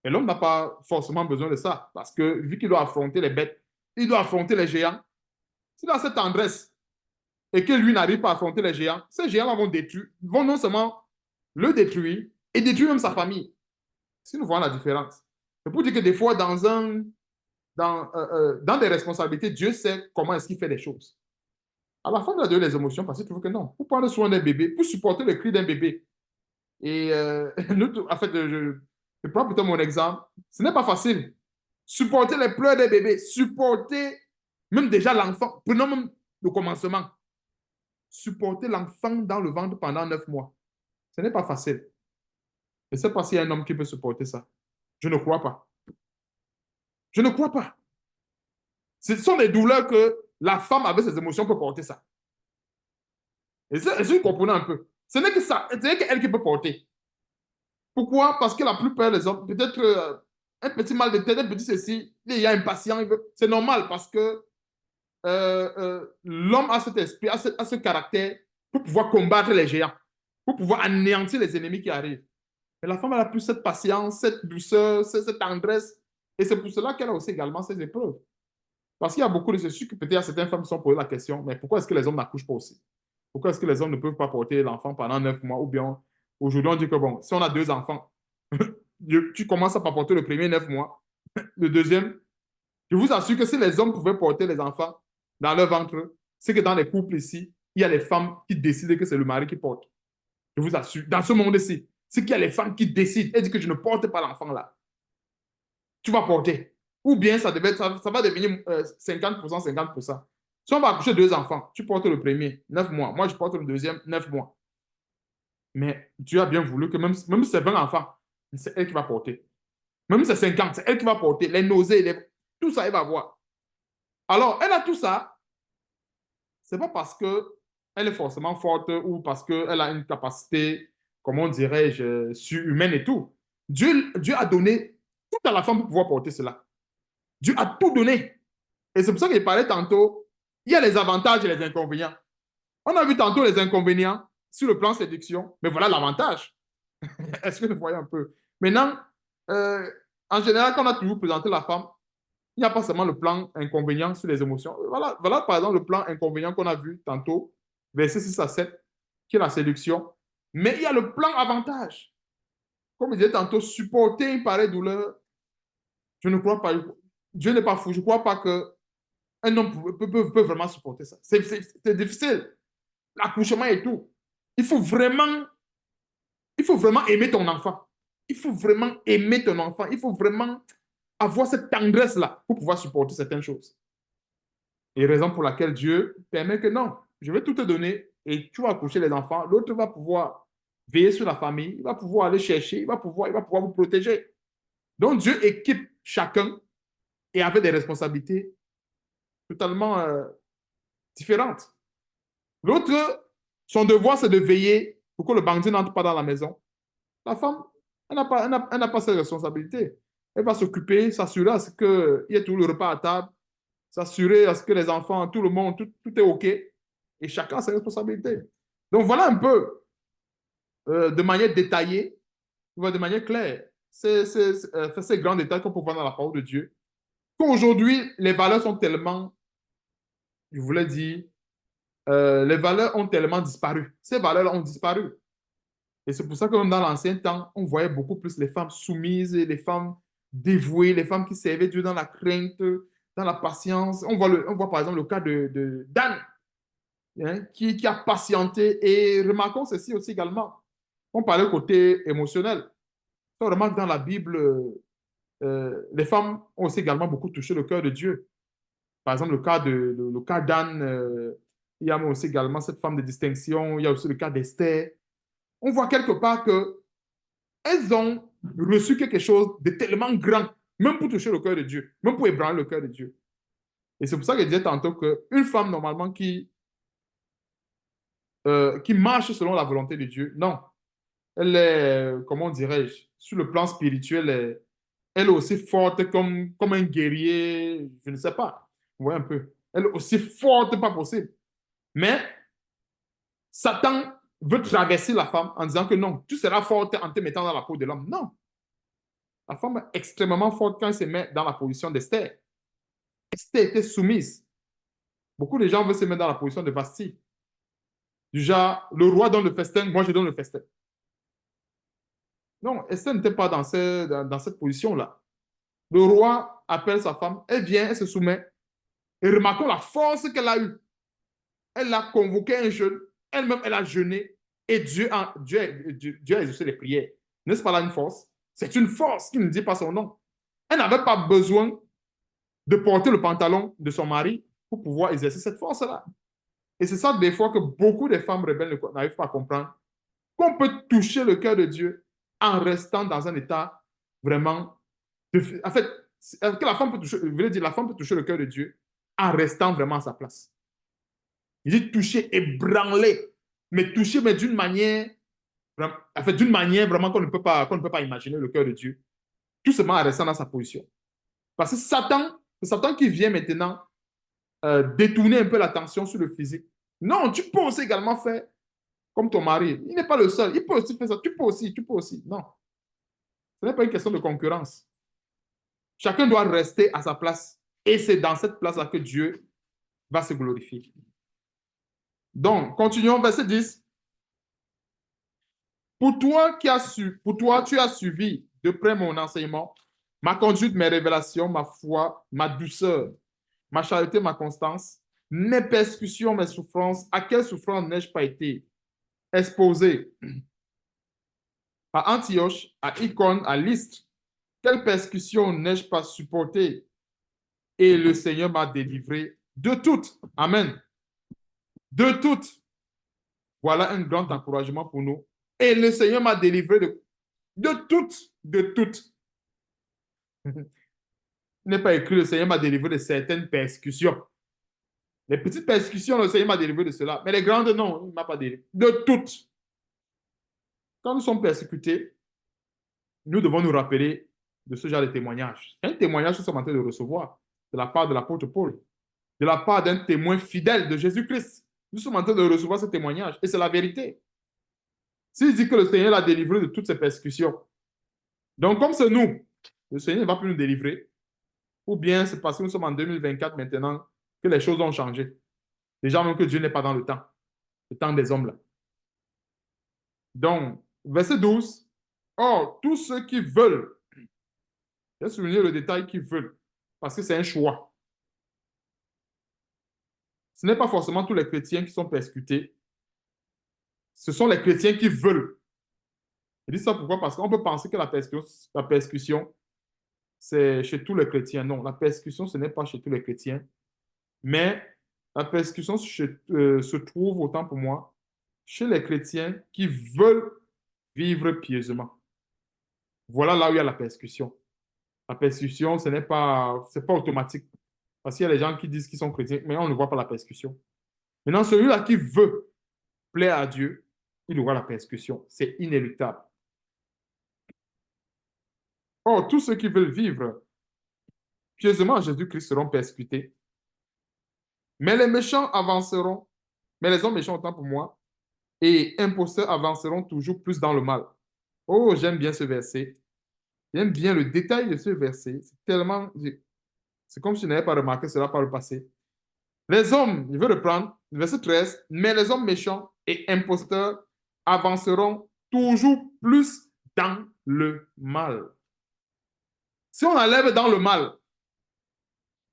Speaker 1: Et l'homme n'a pas forcément besoin de ça, parce que vu qu'il doit affronter les bêtes, il doit affronter les géants. S'il a cette tendresse et que lui n'arrive pas à affronter les géants, ces géants-là vont non seulement le détruire et détruire même sa famille. Si nous voyons la différence. C'est pour dire que des fois, dans des responsabilités, Dieu sait comment est-ce qu'il fait les choses. À la fin, il a donné les émotions parce qu'il trouve que non. Pour prendre soin d'un bébé, pour supporter le cri d'un bébé. Et en fait, je prends plutôt mon exemple. Ce n'est pas facile. Supporter les pleurs des bébés, supporter même déjà l'enfant. Prenons même le commencement. Supporter l'enfant dans le ventre pendant 9 mois. Ce n'est pas facile. Je ne sais pas s'il y a un homme qui peut supporter ça. Je ne crois pas. Je ne crois pas. Ce sont des douleurs que la femme avec ses émotions peut porter ça. Et ça, vous comprenez un peu. Ce n'est que ça, ce n'est qu'elle qui peut porter. Pourquoi? Parce que la plupart des hommes, peut-être un petit mal de tête, un petit ceci, il est impatient. C'est normal parce que l'homme a cet esprit, a ce caractère pour pouvoir combattre les géants, pour pouvoir anéantir les ennemis qui arrivent. Mais la femme, elle a plus cette patience, cette douceur, cette tendresse. Et c'est pour cela qu'elle a aussi également ces épreuves. Parce qu'il y a beaucoup de ceux que peut-être certaines femmes se sont posées la question, mais pourquoi est-ce que les hommes n'accouchent pas aussi? Pourquoi est-ce que les hommes ne peuvent pas porter l'enfant pendant 9 mois? Ou bien, aujourd'hui, on dit que bon, si on a 2 enfants, tu commences à pas porter le premier 9 mois, le deuxième. Je vous assure que si les hommes pouvaient porter les enfants dans leur ventre, c'est que dans les couples ici, il y a les femmes qui décident que c'est le mari qui porte. Je vous assure, dans ce monde-ci, c'est qu'il y a les femmes qui décident et disent que je ne porte pas l'enfant là. Tu vas porter. Ou bien ça va devenir 50%, 50%. Si on va accoucher 2 enfants, tu portes le premier, 9 mois. Moi, je porte le deuxième, 9 mois. Mais Dieu a bien voulu que même si c'est 20 enfants, c'est elle qui va porter. Même si c'est 50, c'est elle qui va porter. Les nausées, tout ça, elle va voir. Alors, elle a tout ça. C'est pas parce qu'elle est forcément forte ou parce qu'elle a une capacité, comment dirais-je, surhumaine et tout. Dieu a donné tout à la femme pour pouvoir porter cela. Dieu a tout donné. Et c'est pour ça qu'il parlait tantôt, il y a les avantages et les inconvénients. On a vu tantôt les inconvénients sur le plan séduction, mais voilà l'avantage. Est-ce que vous voyez un peu? Maintenant, euh, en général, quand on a toujours présenté la femme, il n'y a pas seulement le plan inconvénient sur les émotions. Voilà par exemple le plan inconvénient qu'on a vu tantôt, verset 6 à 7, qui est la séduction. Mais il y a le plan avantage. Comme je disais tantôt, supporter une pareille douleur, je ne crois pas. Dieu n'est pas fou. Je ne crois pas qu'un homme peut vraiment supporter ça. C'est difficile. L'accouchement et tout. Il faut vraiment, il faut vraiment aimer ton enfant. Il faut vraiment aimer ton enfant. Il faut vraiment avoir cette tendresse-là pour pouvoir supporter certaines choses. Et raison pour laquelle Dieu permet que non, je vais tout te donner et tu vas accoucher les enfants. L'autre va pouvoir veiller sur la famille, il va pouvoir aller chercher, il va pouvoir vous protéger. Donc Dieu équipe chacun et avec des responsabilités totalement différentes. L'autre, son devoir, c'est de veiller pour que le bandit n'entre pas dans la maison. La femme, elle n'a pas cette responsabilité. Elle va s'occuper, s'assurer à ce qu'il y ait tout le repas à table, s'assurer à ce que les enfants, tout le monde, tout est OK. Et chacun a ses responsabilités. Donc voilà un peu, de manière détaillée, de manière claire, ces grands détails qu'on peut voir dans la parole de Dieu. Qu'aujourd'hui, les valeurs sont tellement, je voulais dire, les valeurs ont tellement disparu. Ces valeurs ont disparu. Et c'est pour ça que même dans l'ancien temps, on voyait beaucoup plus les femmes soumises, les femmes dévouées, les femmes qui servaient Dieu dans la crainte, dans la patience. On voit par exemple le cas d'Anne, hein, qui a patienté. Et remarquons ceci aussi également. On parlait côté émotionnel. On remarque dans la Bible, les femmes ont aussi également beaucoup touché le cœur de Dieu. Par exemple, le cas d'Anne, il y a aussi également cette femme de distinction. Il y a aussi le cas d'Esther. On voit quelque part que elles ont reçu quelque chose de tellement grand, même pour toucher le cœur de Dieu, même pour ébranler le cœur de Dieu. Et c'est pour ça que je disais tantôt qu'une femme, normalement, qui marche selon la volonté de Dieu, non. Elle est, comment dirais-je, sur le plan spirituel, elle est aussi forte comme un guerrier, je ne sais pas. Vous voyez un peu. Elle est aussi forte, pas possible. Mais Satan veut traverser la femme en disant que non, tu seras forte en te mettant dans la peau de l'homme. Non. La femme est extrêmement forte quand elle se met dans la position d'Esther. Esther était soumise. Beaucoup de gens veulent se mettre dans la position de Vasti. Du genre, le roi donne le festin, moi je donne le festin. Non, Esther n'était pas dans cette position-là. Le roi appelle sa femme, elle vient, elle se soumet. Et remarquons la force qu'elle a eue. Elle a convoqué un jeûne, elle-même elle a jeûné. Et Dieu a exaucé les prières. N'est-ce pas là une force? C'est une force qui ne dit pas son nom. Elle n'avait pas besoin de porter le pantalon de son mari pour pouvoir exercer cette force-là. Et c'est ça, des fois, que beaucoup de femmes rebelles n'arrivent pas à comprendre. Qu'on peut toucher le cœur de Dieu en restant dans un état vraiment. En fait, que la femme peut toucher, je veux dire, la femme peut toucher le cœur de Dieu en restant vraiment à sa place. Il dit toucher, ébranler, mais toucher, mais d'une manière, en fait, d'une manière vraiment qu'on ne peut pas imaginer le cœur de Dieu. tout simplement en restant dans sa position. Parce que c'est Satan qui vient maintenant détourner un peu l'attention sur le physique. Non, tu peux aussi également faire comme ton mari. Il n'est pas le seul. Il peut aussi faire ça. Tu peux aussi, tu peux aussi. Non, ce n'est pas une question de concurrence. Chacun doit rester à sa place. Et c'est dans cette place-là que Dieu va se glorifier. Donc, continuons, verset 10. Pour toi, tu as suivi de près mon enseignement, ma conduite, mes révélations, ma foi, ma douceur, ma charité, ma constance, mes persécutions, mes souffrances. À quelle souffrance n'ai-je pas été exposé? À Antioche, à Icône, à Lystre, quelle persécution n'ai-je pas supporté? Et le Seigneur m'a délivré de toutes. Amen. De toutes. Voilà un grand encouragement pour nous. Et le Seigneur m'a délivré de toutes. De toutes. Il n'est pas écrit le Seigneur m'a délivré de certaines persécutions. Les petites persécutions, le Seigneur m'a délivré de cela. Mais les grandes, non, il ne m'a pas délivré. De toutes. Quand nous sommes persécutés, nous devons nous rappeler de ce genre de témoignage. Un témoignage que nous sommes en train de recevoir de la part de l'apôtre Paul, de la part d'un témoin fidèle de Jésus-Christ. Nous sommes en train de recevoir ce témoignage et c'est la vérité. S'il dit que le Seigneur l'a délivré de toutes ces persécutions, donc comme c'est nous, le Seigneur ne va plus nous délivrer, ou bien c'est parce que nous sommes en 2024 maintenant que les choses ont changé. Déjà même que Dieu n'est pas dans le temps des hommes là. Donc, verset 12. Or, tous ceux qui veulent, j'ai souligné le détail qui veulent, parce que c'est un choix. Ce n'est pas forcément tous les chrétiens qui sont persécutés. Ce sont les chrétiens qui veulent. Je dis ça pourquoi? Parce qu'on peut penser que la persécution, c'est chez tous les chrétiens. Non, la persécution, ce n'est pas chez tous les chrétiens. Mais la persécution se trouve, autant pour moi, chez les chrétiens qui veulent vivre pieusement. Voilà là où il y a la persécution. La persécution, c'est pas automatique. Parce qu'il y a les gens qui disent qu'ils sont chrétiens, mais on ne voit pas la persécution. Maintenant, celui-là qui veut plaire à Dieu, il aura la persécution. C'est inéluctable. Or, tous ceux qui veulent vivre pieusement en Jésus-Christ seront persécutés. Mais les méchants avanceront, mais les hommes méchants, autant pour moi, et imposteurs avanceront toujours plus dans le mal. Oh, j'aime bien ce verset. J'aime bien le détail de ce verset. C'est comme si je n'avais pas remarqué cela par le passé. Les hommes, je veux reprendre, verset 13, mais les hommes méchants et imposteurs avanceront toujours plus dans le mal. Si on enlève dans le mal,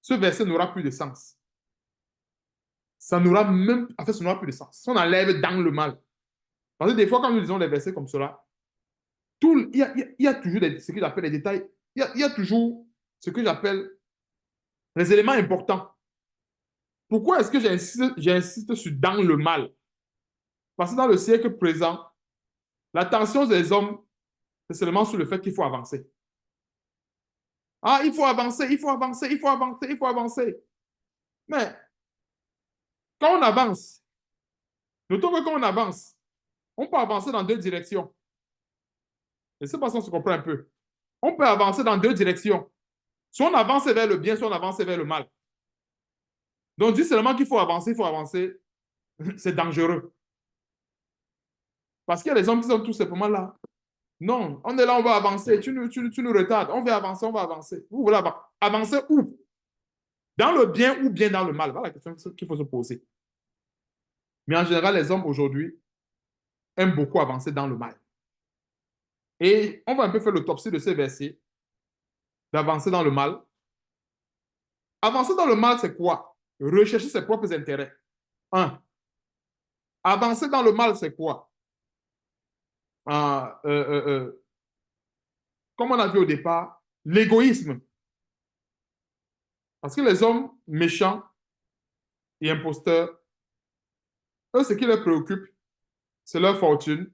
Speaker 1: ce verset n'aura plus de sens. Ça n'aura même, en fait, ça n'aura plus de sens. Si on enlève dans le mal. Parce que des fois, quand nous lisons des versets comme cela, il y a toujours ce que j'appelle les détails. Il y a toujours ce que j'appelle les éléments importants. Pourquoi est-ce que j'insiste sur dans le mal? Parce que dans le siècle présent, l'attention des hommes, c'est seulement sur le fait qu'il faut avancer. Ah, il faut avancer, il faut avancer, il faut avancer, il faut avancer. Mais quand on avance, notons que quand on avance, on peut avancer dans deux directions. Et c'est parce qu'on se comprend un peu. On peut avancer dans deux directions. Soit on avance vers le bien, soit on avance vers le mal. Donc, dire seulement qu'il faut avancer, c'est dangereux. Parce qu'il y a des hommes qui sont tout simplement là. Non, on est là, on va avancer. Tu nous retardes. On va avancer, on va avancer. Vous voulez avancer où? Dans le bien ou bien dans le mal? Voilà la question qu'il faut se poser. Mais en général, les hommes aujourd'hui aiment beaucoup avancer dans le mal. Et on va un peu faire l'autopsie de ces versets, d'avancer dans le mal. Avancer dans le mal, c'est quoi? Rechercher ses propres intérêts. Un. Avancer dans le mal, c'est quoi? Euh, euh, euh, Comme on a vu au départ, l'égoïsme. Parce que les hommes méchants et imposteurs, eux, ce qui les préoccupe, c'est leur fortune,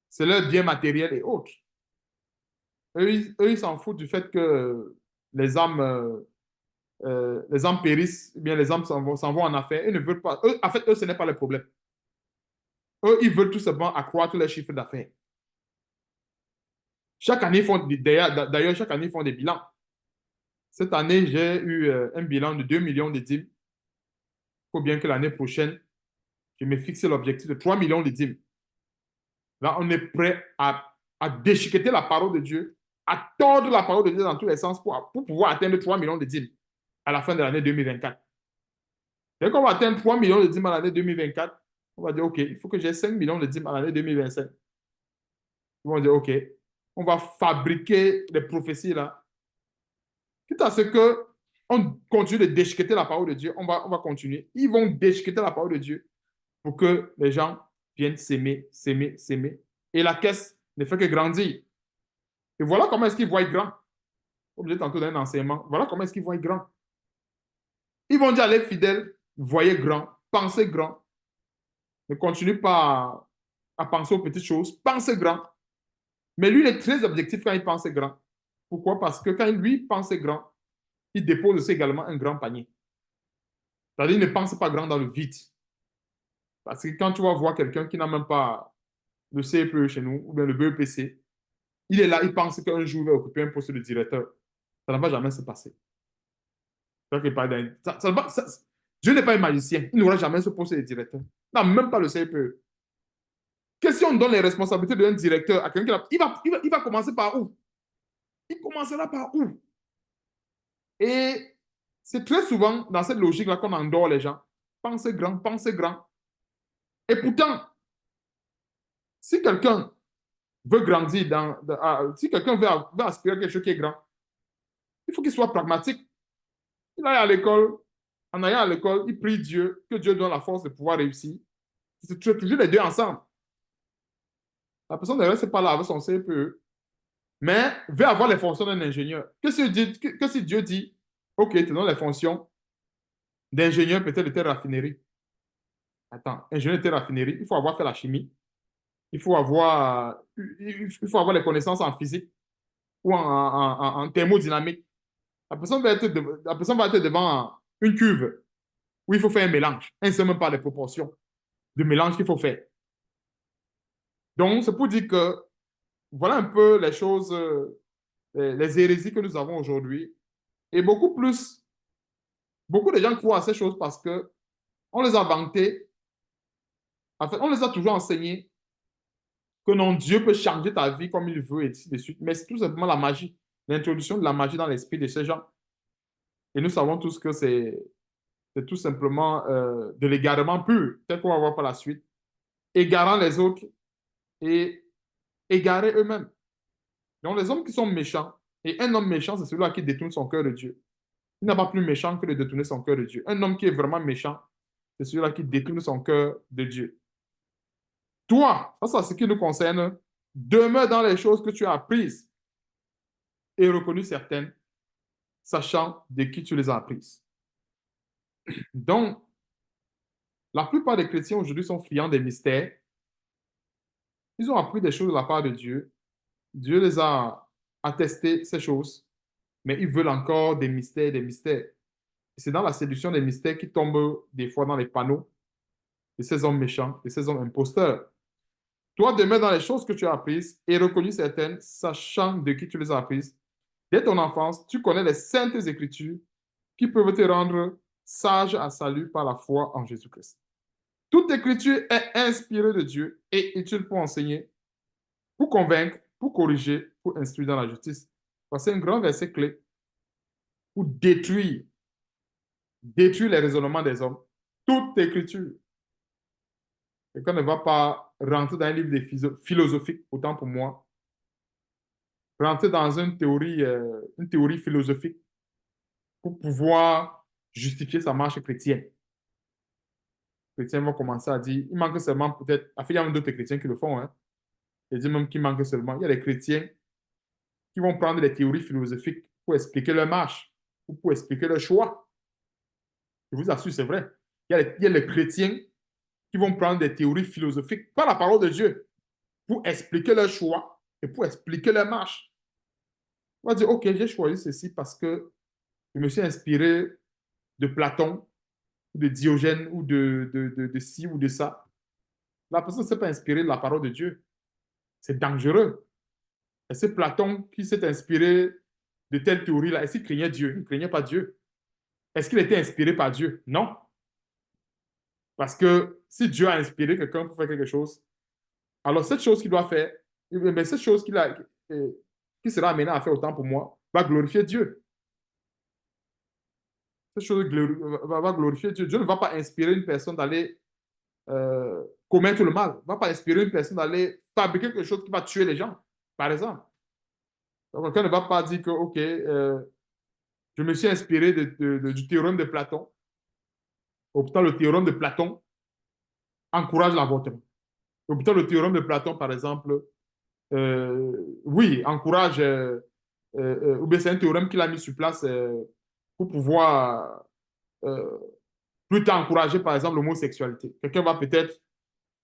Speaker 1: c'est leur bien matériel et autres. Eux, ils s'en foutent du fait que les âmes périssent, eh bien les âmes s'en vont en affaires. Ils ne veulent pas. Eux, en fait, eux, ce n'est pas le problème. Eux, ils veulent tout simplement accroître leur chiffre d'affaires. Chaque année, d'ailleurs, chaque année, ils font des bilans. Cette année, j'ai eu un bilan de 2 millions de dîmes. Il faut bien que l'année prochaine, je me fixe l'objectif de 3 millions de dîmes. Là, on est prêt à déchiqueter la parole de Dieu, à tordre la parole de Dieu dans tous les sens pour pouvoir atteindre 3 millions de dîmes à la fin de l'année 2024. Dès qu'on va atteindre 3 millions de dîmes à l'année 2024, on va dire, OK, il faut que j'ai 5 millions de dîmes à l'année 2025. Ils vont dire, OK, on va fabriquer les prophéties là. Quitte à ce que on continue de déchiqueter la parole de Dieu, on va continuer. Ils vont déchiqueter la parole de Dieu pour que les gens viennent s'aimer, s'aimer, s'aimer. Et la caisse ne fait que grandir. Et voilà comment est-ce qu'ils voient grand. Comme je tantôt d'un enseignement, voilà comment est-ce qu'ils voient grand. Ils vont dire à les fidèles, voyez grand, pensez grand. Ne continue pas à penser aux petites choses, pensez grand. Mais lui, il est très objectif quand il pense grand. Pourquoi? Parce que quand lui pense grand, il dépose aussi également un grand panier. C'est-à-dire, il ne pense pas grand dans le vide. Parce que quand tu vas voir quelqu'un qui n'a même pas le CPE chez nous, ou bien le BEPC, il est là, il pense qu'un jour, il va occuper un poste de directeur. Ça ne va jamais se passer. Dieu n'est pas un magicien. Il n'aura jamais ce poste de directeur. Non, même pas le CPE. Qu'est-ce si on donne les responsabilités d'un directeur à quelqu'un il va commencer par où? Il commencera par où? Et c'est très souvent dans cette logique-là qu'on endort les gens. Pensez grand, pensez grand. Et pourtant, si quelqu'un veut grandir si quelqu'un veut aspirer à quelque chose qui est grand, il faut qu'il soit pragmatique. Il aille à l'école, en allant à l'école, il prie Dieu, que Dieu donne la force de pouvoir réussir. C'est toujours les deux ensemble. La personne ne reste pas là avec son CPE, mais veut avoir les fonctions d'un ingénieur. Que si Dieu dit, OK, tu donnes les fonctions d'ingénieur peut-être de telle raffinerie. Attends, ingénieur de telle raffinerie, il faut avoir fait la chimie, il faut avoir les connaissances en physique ou en thermodynamique. La personne va être devant une cuve où il faut faire un mélange. Elle ne sait même pas les proportions de mélange qu'il faut faire. Donc, c'est pour dire que voilà un peu les choses, les hérésies que nous avons aujourd'hui. Et beaucoup de gens croient à ces choses parce que on les a vantées. En fait, on les a toujours enseignées que non, Dieu peut changer ta vie comme il veut et ainsi de suite. Mais c'est tout simplement la magie, l'introduction de la magie dans l'esprit de ces gens. Et nous savons tous que c'est tout simplement de l'égarement pur, tel qu'on va voir par la suite, égarant les autres et égarer eux-mêmes. Donc, les hommes qui sont méchants, et un homme méchant, c'est celui-là qui détourne son cœur de Dieu. Il n'a pas plus méchant que de détourner son cœur de Dieu. Un homme qui est vraiment méchant, c'est celui-là qui détourne son cœur de Dieu. Toi, ça c'est ce qui nous concerne, demeure dans les choses que tu as apprises et reconnues certaines, sachant de qui tu les as apprises. Donc, la plupart des chrétiens aujourd'hui sont friands des mystères. Ils ont appris des choses de la part de Dieu. Dieu les a attesté ces choses, mais ils veulent encore des mystères, des mystères. C'est dans la séduction des mystères qui tombent des fois dans les panneaux de ces hommes méchants, de ces hommes imposteurs. Toi, demeure dans les choses que tu as apprises et reconnues certaines, sachant de qui tu les as apprises. Dès ton enfance, tu connais les saintes écritures qui peuvent te rendre sage à salut par la foi en Jésus-Christ. Toute écriture est inspirée de Dieu et utile pour enseigner, pour convaincre, pour corriger, pour instruire dans la justice. C'est un grand verset clé pour détruire les raisonnements des hommes. Toute écriture. Et qu'on ne va pas rentrer dans un livre philosophique, autant pour moi, rentrer dans une théorie philosophique pour pouvoir justifier sa marche chrétienne. Les chrétiens vont commencer à dire, il manque seulement peut-être, il y a même d'autres chrétiens qui le font, hein. Ils disent même qu'il manque seulement. Il y a des chrétiens qui vont prendre des théories philosophiques pour expliquer leur marche, ou pour expliquer leur choix. Je vous assure, c'est vrai. Il y a les chrétiens qui vont prendre des théories philosophiques par la parole de Dieu pour expliquer leur choix et pour expliquer leur marche. On va dire, OK, j'ai choisi ceci parce que je me suis inspiré de Platon, de Diogène, ou de ci ou de ça. La personne ne s'est pas inspirée de la parole de Dieu. C'est dangereux. Est-ce que Platon, qui s'est inspiré de telle théorie-là, est-ce qu'il craignait Dieu? Il ne craignait pas Dieu. Est-ce qu'il était inspiré par Dieu? Non. Parce que si Dieu a inspiré quelqu'un pour faire quelque chose, alors cette chose qu'il doit faire, mais cette chose qui sera amenée à faire autant pour moi, va glorifier Dieu. Cette chose va glorifier Dieu. Dieu ne va pas inspirer une personne d'aller commettre le mal. Ne va pas inspirer une personne d'aller fabriquer quelque chose qui va tuer les gens, par exemple. Donc, quelqu'un ne va pas dire que, OK, je me suis inspiré du théorème de Platon. Ou pourtant, le théorème de Platon encourage l'avortement. Ou pourtant, le théorème de Platon, par exemple, oui, encourage, ou bien c'est un théorème qu'il a mis sur place pour pouvoir euh, plus tard encourager, par exemple, l'homosexualité. Quelqu'un va peut-être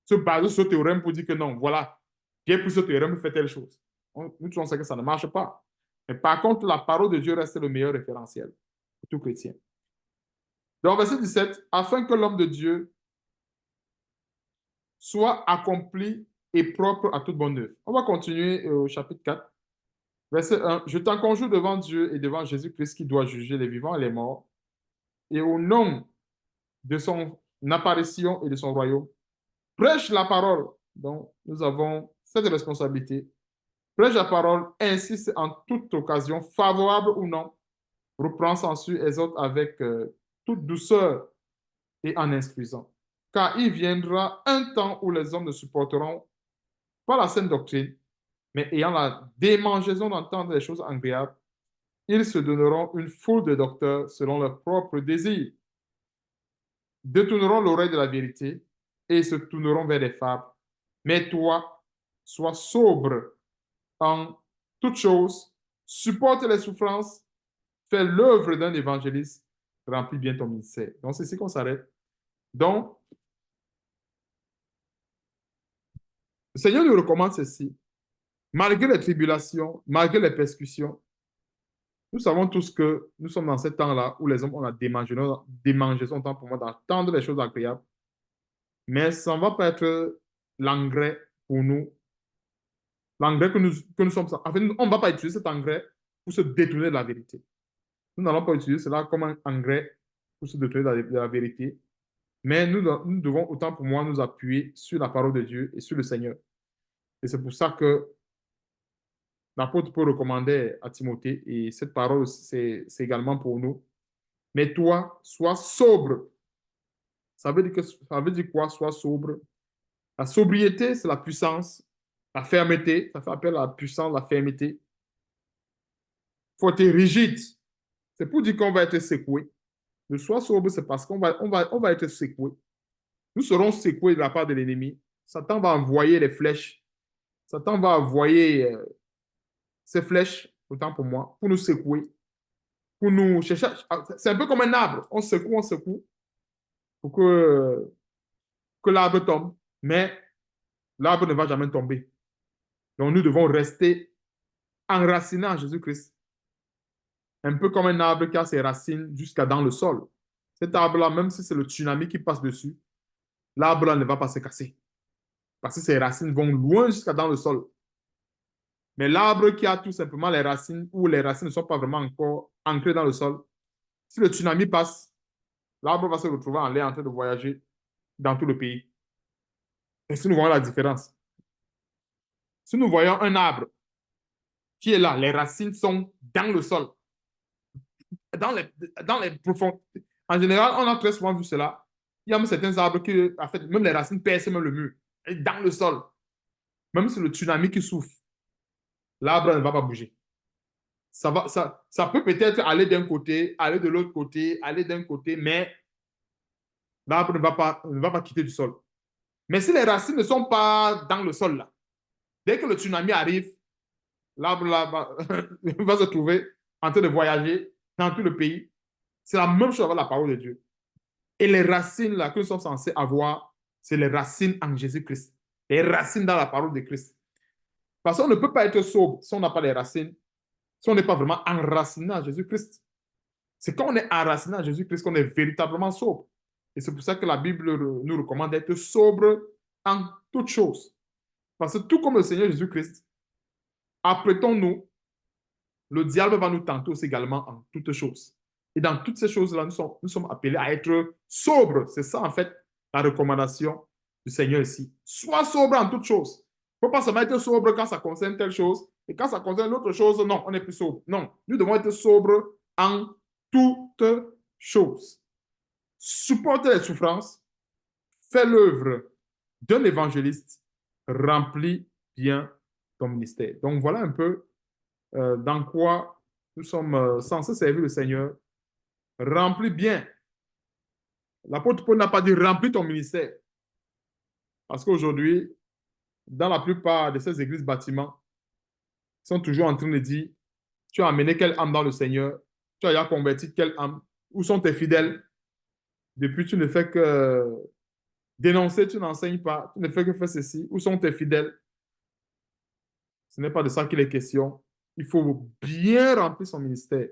Speaker 1: se baser sur ce théorème pour dire que non, voilà, j'ai pris ce théorème pour faire telle chose. Nous, on sait que ça ne marche pas. Mais par contre, la parole de Dieu reste le meilleur référentiel pour tout chrétien. Donc, verset 17, afin que l'homme de Dieu soit accompli et propre à toute bonne œuvre. On va continuer au chapitre 4. Verset 1. Je t'en conjure devant Dieu et devant Jésus-Christ qui doit juger les vivants et les morts, et au nom de son apparition et de son royaume, prêche la parole. Donc, nous avons cette responsabilité. Prêche la parole, insiste en toute occasion, favorable ou non, reprend, censure, exhorte avec toute douceur et en instruisant. Car il viendra un temps où les hommes ne supporteront pas la saine doctrine, mais ayant la démangeaison d'entendre des choses agréables, ils se donneront une foule de docteurs selon leurs propres désirs, détourneront l'oreille de la vérité et se tourneront vers les fables. Mais toi, sois sobre en toutes choses, supporte les souffrances, fais l'œuvre d'un évangéliste, remplis bien ton ministère. Donc, c'est ici qu'on s'arrête. Donc, le Seigneur nous recommande ceci. Malgré les tribulations, malgré les persécutions, nous savons tous que nous sommes dans ce temps-là où les hommes ont la démangeaison, tant pour moi, d'entendre les choses agréables, mais ça ne va pas être l'engrais pour nous. L'engrais que nous sommes. En fait, on ne va pas utiliser cet engrais pour se détourner de la vérité. Nous n'allons pas utiliser cela comme un engrais pour se détourner de la vérité, mais nous devons, autant pour moi, nous appuyer sur la parole de Dieu et sur le Seigneur. Et c'est pour ça que l'apôtre peut recommander à Timothée, et cette parole, c'est également pour nous. Mais toi, sois sobre. Ça veut dire quoi, sois sobre? La sobriété, c'est la puissance, la fermeté. Ça fait appel à la puissance, la fermeté. Il faut être rigide. C'est pour dire qu'on va être secoué. Le sois sobre, c'est parce qu'on va être secoué. Nous serons secoués de la part de l'ennemi. Satan va envoyer les flèches. Satan va envoyer ses flèches, autant pour moi, pour nous secouer, pour nous chercher. C'est un peu comme un arbre. On secoue pour que l'arbre tombe. Mais l'arbre ne va jamais tomber. Donc nous devons rester enracinés en Jésus-Christ. Un peu comme un arbre qui a ses racines jusqu'à dans le sol. Cet arbre-là, même si c'est le tsunami qui passe dessus, l'arbre-là ne va pas se casser. Parce que ses racines vont loin jusqu'à dans le sol. Mais l'arbre qui a tout simplement les racines, où les racines ne sont pas vraiment encore ancrées dans le sol, si le tsunami passe, l'arbre va se retrouver en l'air en train de voyager dans tout le pays. Et si nous voyons la différence, si nous voyons un arbre qui est là, les racines sont dans le sol, dans les profonds. En général, on a très souvent vu cela. Il y a même certains arbres qui, en fait, même les racines percent même le mur, et dans le sol. Même si le tsunami qui souffle, l'arbre ne va pas bouger. Ça peut peut-être aller d'un côté, aller de l'autre côté, aller d'un côté, mais l'arbre ne va pas quitter du sol. Mais si les racines ne sont pas dans le sol, là, dès que le tsunami arrive, l'arbre là va se trouver en train de voyager dans tout le pays. C'est la même chose avec la parole de Dieu. Et les racines là, que nous sommes censés avoir, c'est les racines en Jésus-Christ. Les racines dans la parole de Christ. Parce qu'on ne peut pas être sobre si on n'a pas les racines, si on n'est pas vraiment enraciné à Jésus-Christ. C'est quand on est enraciné à Jésus-Christ qu'on est véritablement sobre. Et c'est pour ça que la Bible nous recommande d'être sobre en toutes choses. Parce que tout comme le Seigneur Jésus-Christ apprêtons-nous, le diable va nous tenter aussi également en toutes choses. Et dans toutes ces choses-là, nous sommes appelés à être sobres. C'est ça, en fait, la recommandation du Seigneur ici. Sois sobre en toutes choses. Il ne faut pas seulement être sobre quand ça concerne telle chose, et quand ça concerne l'autre chose, non, on n'est plus sobre. Non, nous devons être sobres en toutes choses. Supporte les souffrances, fais l'œuvre d'un évangéliste, remplis bien ton ministère. Donc voilà un peu dans quoi nous sommes censés servir le Seigneur. Remplis bien. L'apôtre Paul n'a pas dit remplis ton ministère. Parce qu'aujourd'hui, dans la plupart de ces églises bâtiments, ils sont toujours en train de dire, tu as amené quelle âme dans le Seigneur? Tu as déjà converti quelle âme? Où sont tes fidèles? Depuis, tu ne fais que dénoncer, tu n'enseignes pas. Tu ne fais que faire ceci. Où sont tes fidèles? Ce n'est pas de ça qu'il est question. Il faut bien remplir son ministère.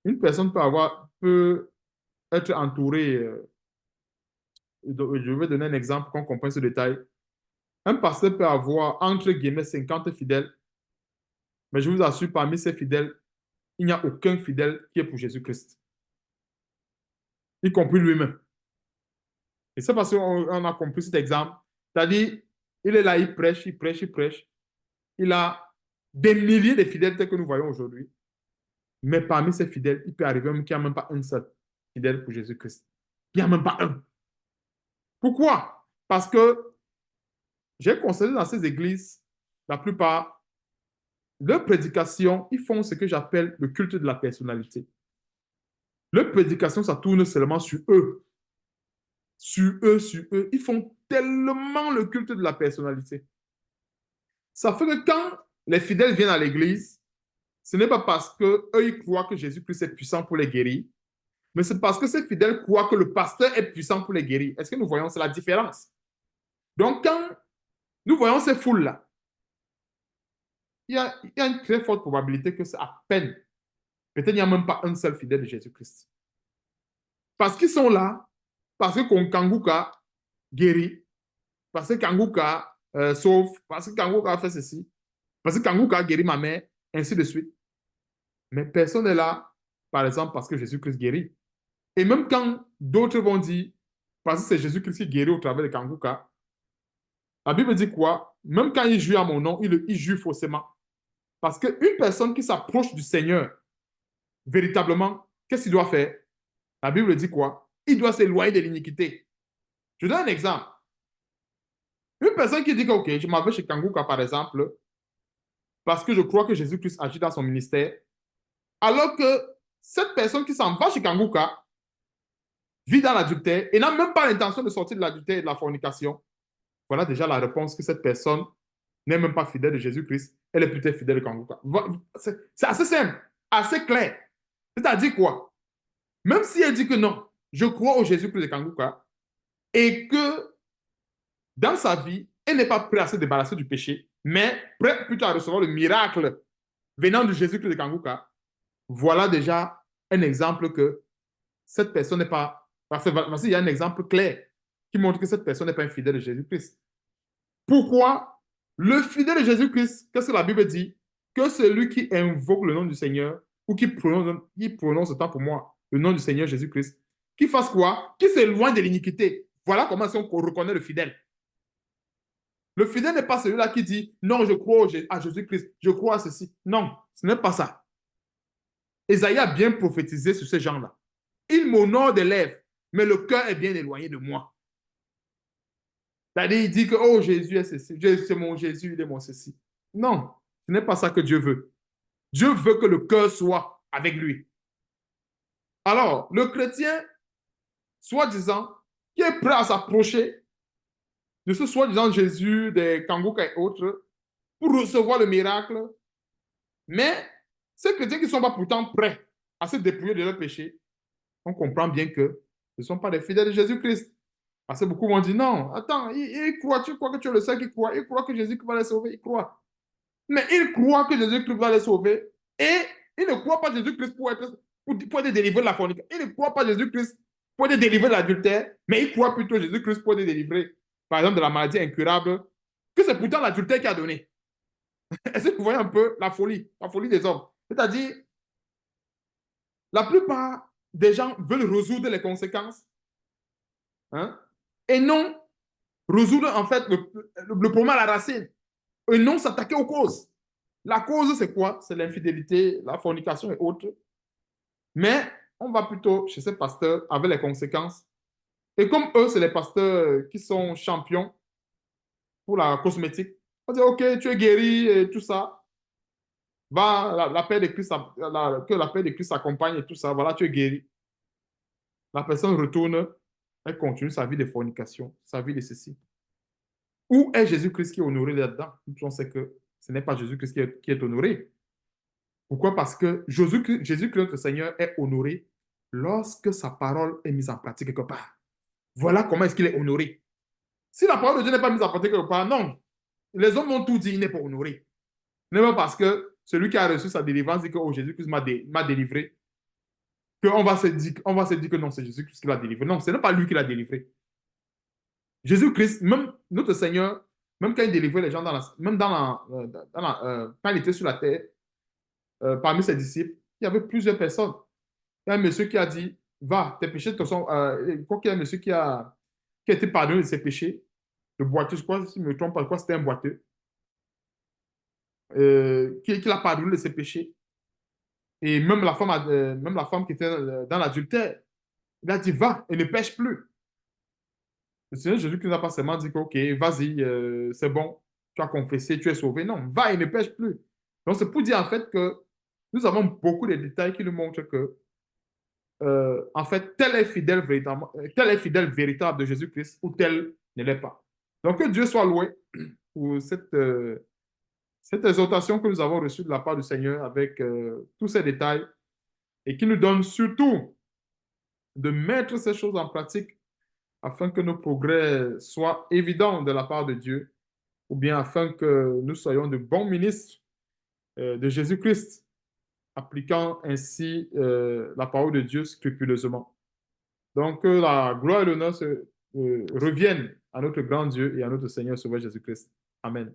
Speaker 1: Une personne peut être entourée. Je vais donner un exemple qu'on comprenne ce détail. Un pasteur peut avoir, entre guillemets, 50 fidèles, mais je vous assure, parmi ces fidèles, il n'y a aucun fidèle qui est pour Jésus-Christ, y compris lui-même. Et c'est parce qu'on a compris cet exemple. C'est-à-dire, il est là, il prêche, il prêche, il prêche. Il a des milliers de fidèles tels que nous voyons aujourd'hui. Mais parmi ces fidèles, il peut arriver même qu'il n'y a même pas un seul fidèle pour Jésus-Christ. Il n'y a même pas un. Pourquoi? Parce que j'ai constaté dans ces églises, la plupart, leurs prédications, ils font ce que j'appelle le culte de la personnalité. Leurs prédications, ça tourne seulement sur eux. Sur eux, sur eux. Ils font tellement le culte de la personnalité. Ça fait que quand les fidèles viennent à l'église, ce n'est pas parce qu'eux, ils croient que Jésus-Christ est puissant pour les guérir, mais c'est parce que ces fidèles croient que le pasteur est puissant pour les guérir. Est-ce que nous voyons, c'est la différence? Donc, quand nous voyons ces foules-là, il y a une très forte probabilité que c'est à peine. Peut-être qu'il n'y a même pas un seul fidèle de Jésus-Christ. Parce qu'ils sont là, parce que Kanguka guérit, parce que Kanguka sauve, parce que Kanguka fait ceci, parce que Kanguka guérit ma mère, ainsi de suite. Mais personne n'est là, par exemple, parce que Jésus-Christ guérit. Et même quand d'autres vont dire, parce que c'est Jésus-Christ qui guérit au travers de Kanguka, la Bible dit quoi? Même quand il joue à mon nom, il joue faussement. Parce qu'une personne qui s'approche du Seigneur, véritablement, qu'est-ce qu'il doit faire? La Bible dit quoi? Il doit s'éloigner de l'iniquité. Je donne un exemple. Une personne qui dit que, OK, je m'en vais chez Kanguka, par exemple, parce que je crois que Jésus-Christ agit dans son ministère, alors que cette personne qui s'en va chez Kanguka vit dans l'adultère et n'a même pas l'intention de sortir de l'adultère et de la fornication. Voilà déjà la réponse que cette personne n'est même pas fidèle de Jésus-Christ, elle est peut-être fidèle de Kanguka. C'est assez simple, assez clair. C'est-à-dire quoi? Même si elle dit que non, je crois au Jésus-Christ de Kanguka et que dans sa vie, elle n'est pas prête à se débarrasser du péché, mais prête plutôt à recevoir le miracle venant de Jésus-Christ de Kanguka, voilà déjà un exemple que cette personne n'est pas... Parce qu'il y a un exemple clair qui montre que cette personne n'est pas un fidèle de Jésus-Christ. Pourquoi? Le fidèle de Jésus-Christ, qu'est-ce que la Bible dit? Que celui qui invoque le nom du Seigneur ou qui prononce autant pour moi le nom du Seigneur Jésus-Christ, qui fasse quoi? Qui s'éloigne de l'iniquité. Voilà comment on reconnaît le fidèle. Le fidèle n'est pas celui-là qui dit non, je crois à Jésus-Christ, je crois à ceci. Non, ce n'est pas ça. Ésaïe a bien prophétisé sur ces gens-là. Ils m'honorent des lèvres, mais le cœur est bien éloigné de moi. C'est-à-dire, il dit que, oh, Jésus est ceci, c'est mon Jésus, il est mon ceci. Non, ce n'est pas ça que Dieu veut. Dieu veut que le cœur soit avec lui. Alors, le chrétien, soi-disant, qui est prêt à s'approcher de ce soi-disant Jésus, des Kanguka et autres, pour recevoir le miracle, mais ces chrétiens qui ne sont pas pourtant prêts à se dépouiller de leur péché, on comprend bien que ce ne sont pas des fidèles de Jésus-Christ. Parce que beaucoup vont dire, non, attends, il croit, tu crois que tu es le seul qui croit, il croit que Jésus va les sauver, il croit. Mais il croit que Jésus-Christ va les sauver et il ne croit pas Jésus-Christ pour être délivré de la fornication. Il ne croit pas Jésus-Christ pour être délivré de l'adultère, mais il croit plutôt Jésus-Christ pour être délivré, par exemple, de la maladie incurable, que c'est pourtant l'adultère qui a donné. Est-ce que vous voyez un peu la folie des hommes? C'est-à-dire, la plupart des gens veulent résoudre les conséquences, hein, et non résoudre en fait le problème à la racine, et non s'attaquer aux causes. La cause, c'est quoi? C'est l'infidélité, la fornication et autres. Mais on va plutôt chez ces pasteurs avec les conséquences. Et comme eux, c'est les pasteurs qui sont champions pour la cosmétique, on dit, OK, tu es guéri et tout ça. Va, la paix de Christ, que la paix de Christ s'accompagne et tout ça. Voilà, tu es guéri. La personne retourne, elle continue sa vie de fornication, sa vie de ceci. Où est Jésus-Christ qui est honoré là-dedans? On sait que ce n'est pas Jésus-Christ qui est honoré. Pourquoi? Parce que Jésus-Christ, notre Seigneur, est honoré lorsque sa parole est mise en pratique quelque part. Voilà comment est-ce qu'il est honoré. Si la parole de Dieu n'est pas mise en pratique quelque part, non. Les hommes vont tout dire, il n'est pas honoré. Non pas parce que celui qui a reçu sa délivrance dit que oh, Jésus-Christ m'a délivré, on va se dire que non, c'est Jésus-Christ qui l'a délivré. Non, ce n'est pas lui qui l'a délivré. Jésus-Christ, même notre Seigneur, même quand il délivrait les gens même quand il était sur la terre, parmi ses disciples, il y avait plusieurs personnes. Il y a un monsieur qui a dit, va, tes péchés te sont... quoi qu'il y a un monsieur qui a été pardonné de ses péchés, le boiteux, je crois, si je ne me trompe pas, c'était un boiteux, qui l'a pardonné de ses péchés. Et même la femme qui était dans l'adultère, il a dit, va et ne pêche plus. Le Seigneur Jésus qui n'a pas seulement dit que, OK, vas-y, c'est bon, tu as confessé, tu es sauvé. Non, va et ne pêche plus. Donc, c'est pour dire en fait que nous avons beaucoup de détails qui nous montrent que, en fait, tel est fidèle véritable de Jésus-Christ ou tel ne l'est pas. Donc, que Dieu soit loué pour cette exhortation que nous avons reçue de la part du Seigneur avec tous ces détails et qui nous donne surtout de mettre ces choses en pratique afin que nos progrès soient évidents de la part de Dieu ou bien afin que nous soyons de bons ministres de Jésus-Christ, appliquant ainsi la parole de Dieu scrupuleusement. Donc, que la gloire et l'honneur reviennent à notre grand Dieu et à notre Seigneur Sauveur Jésus-Christ. Amen.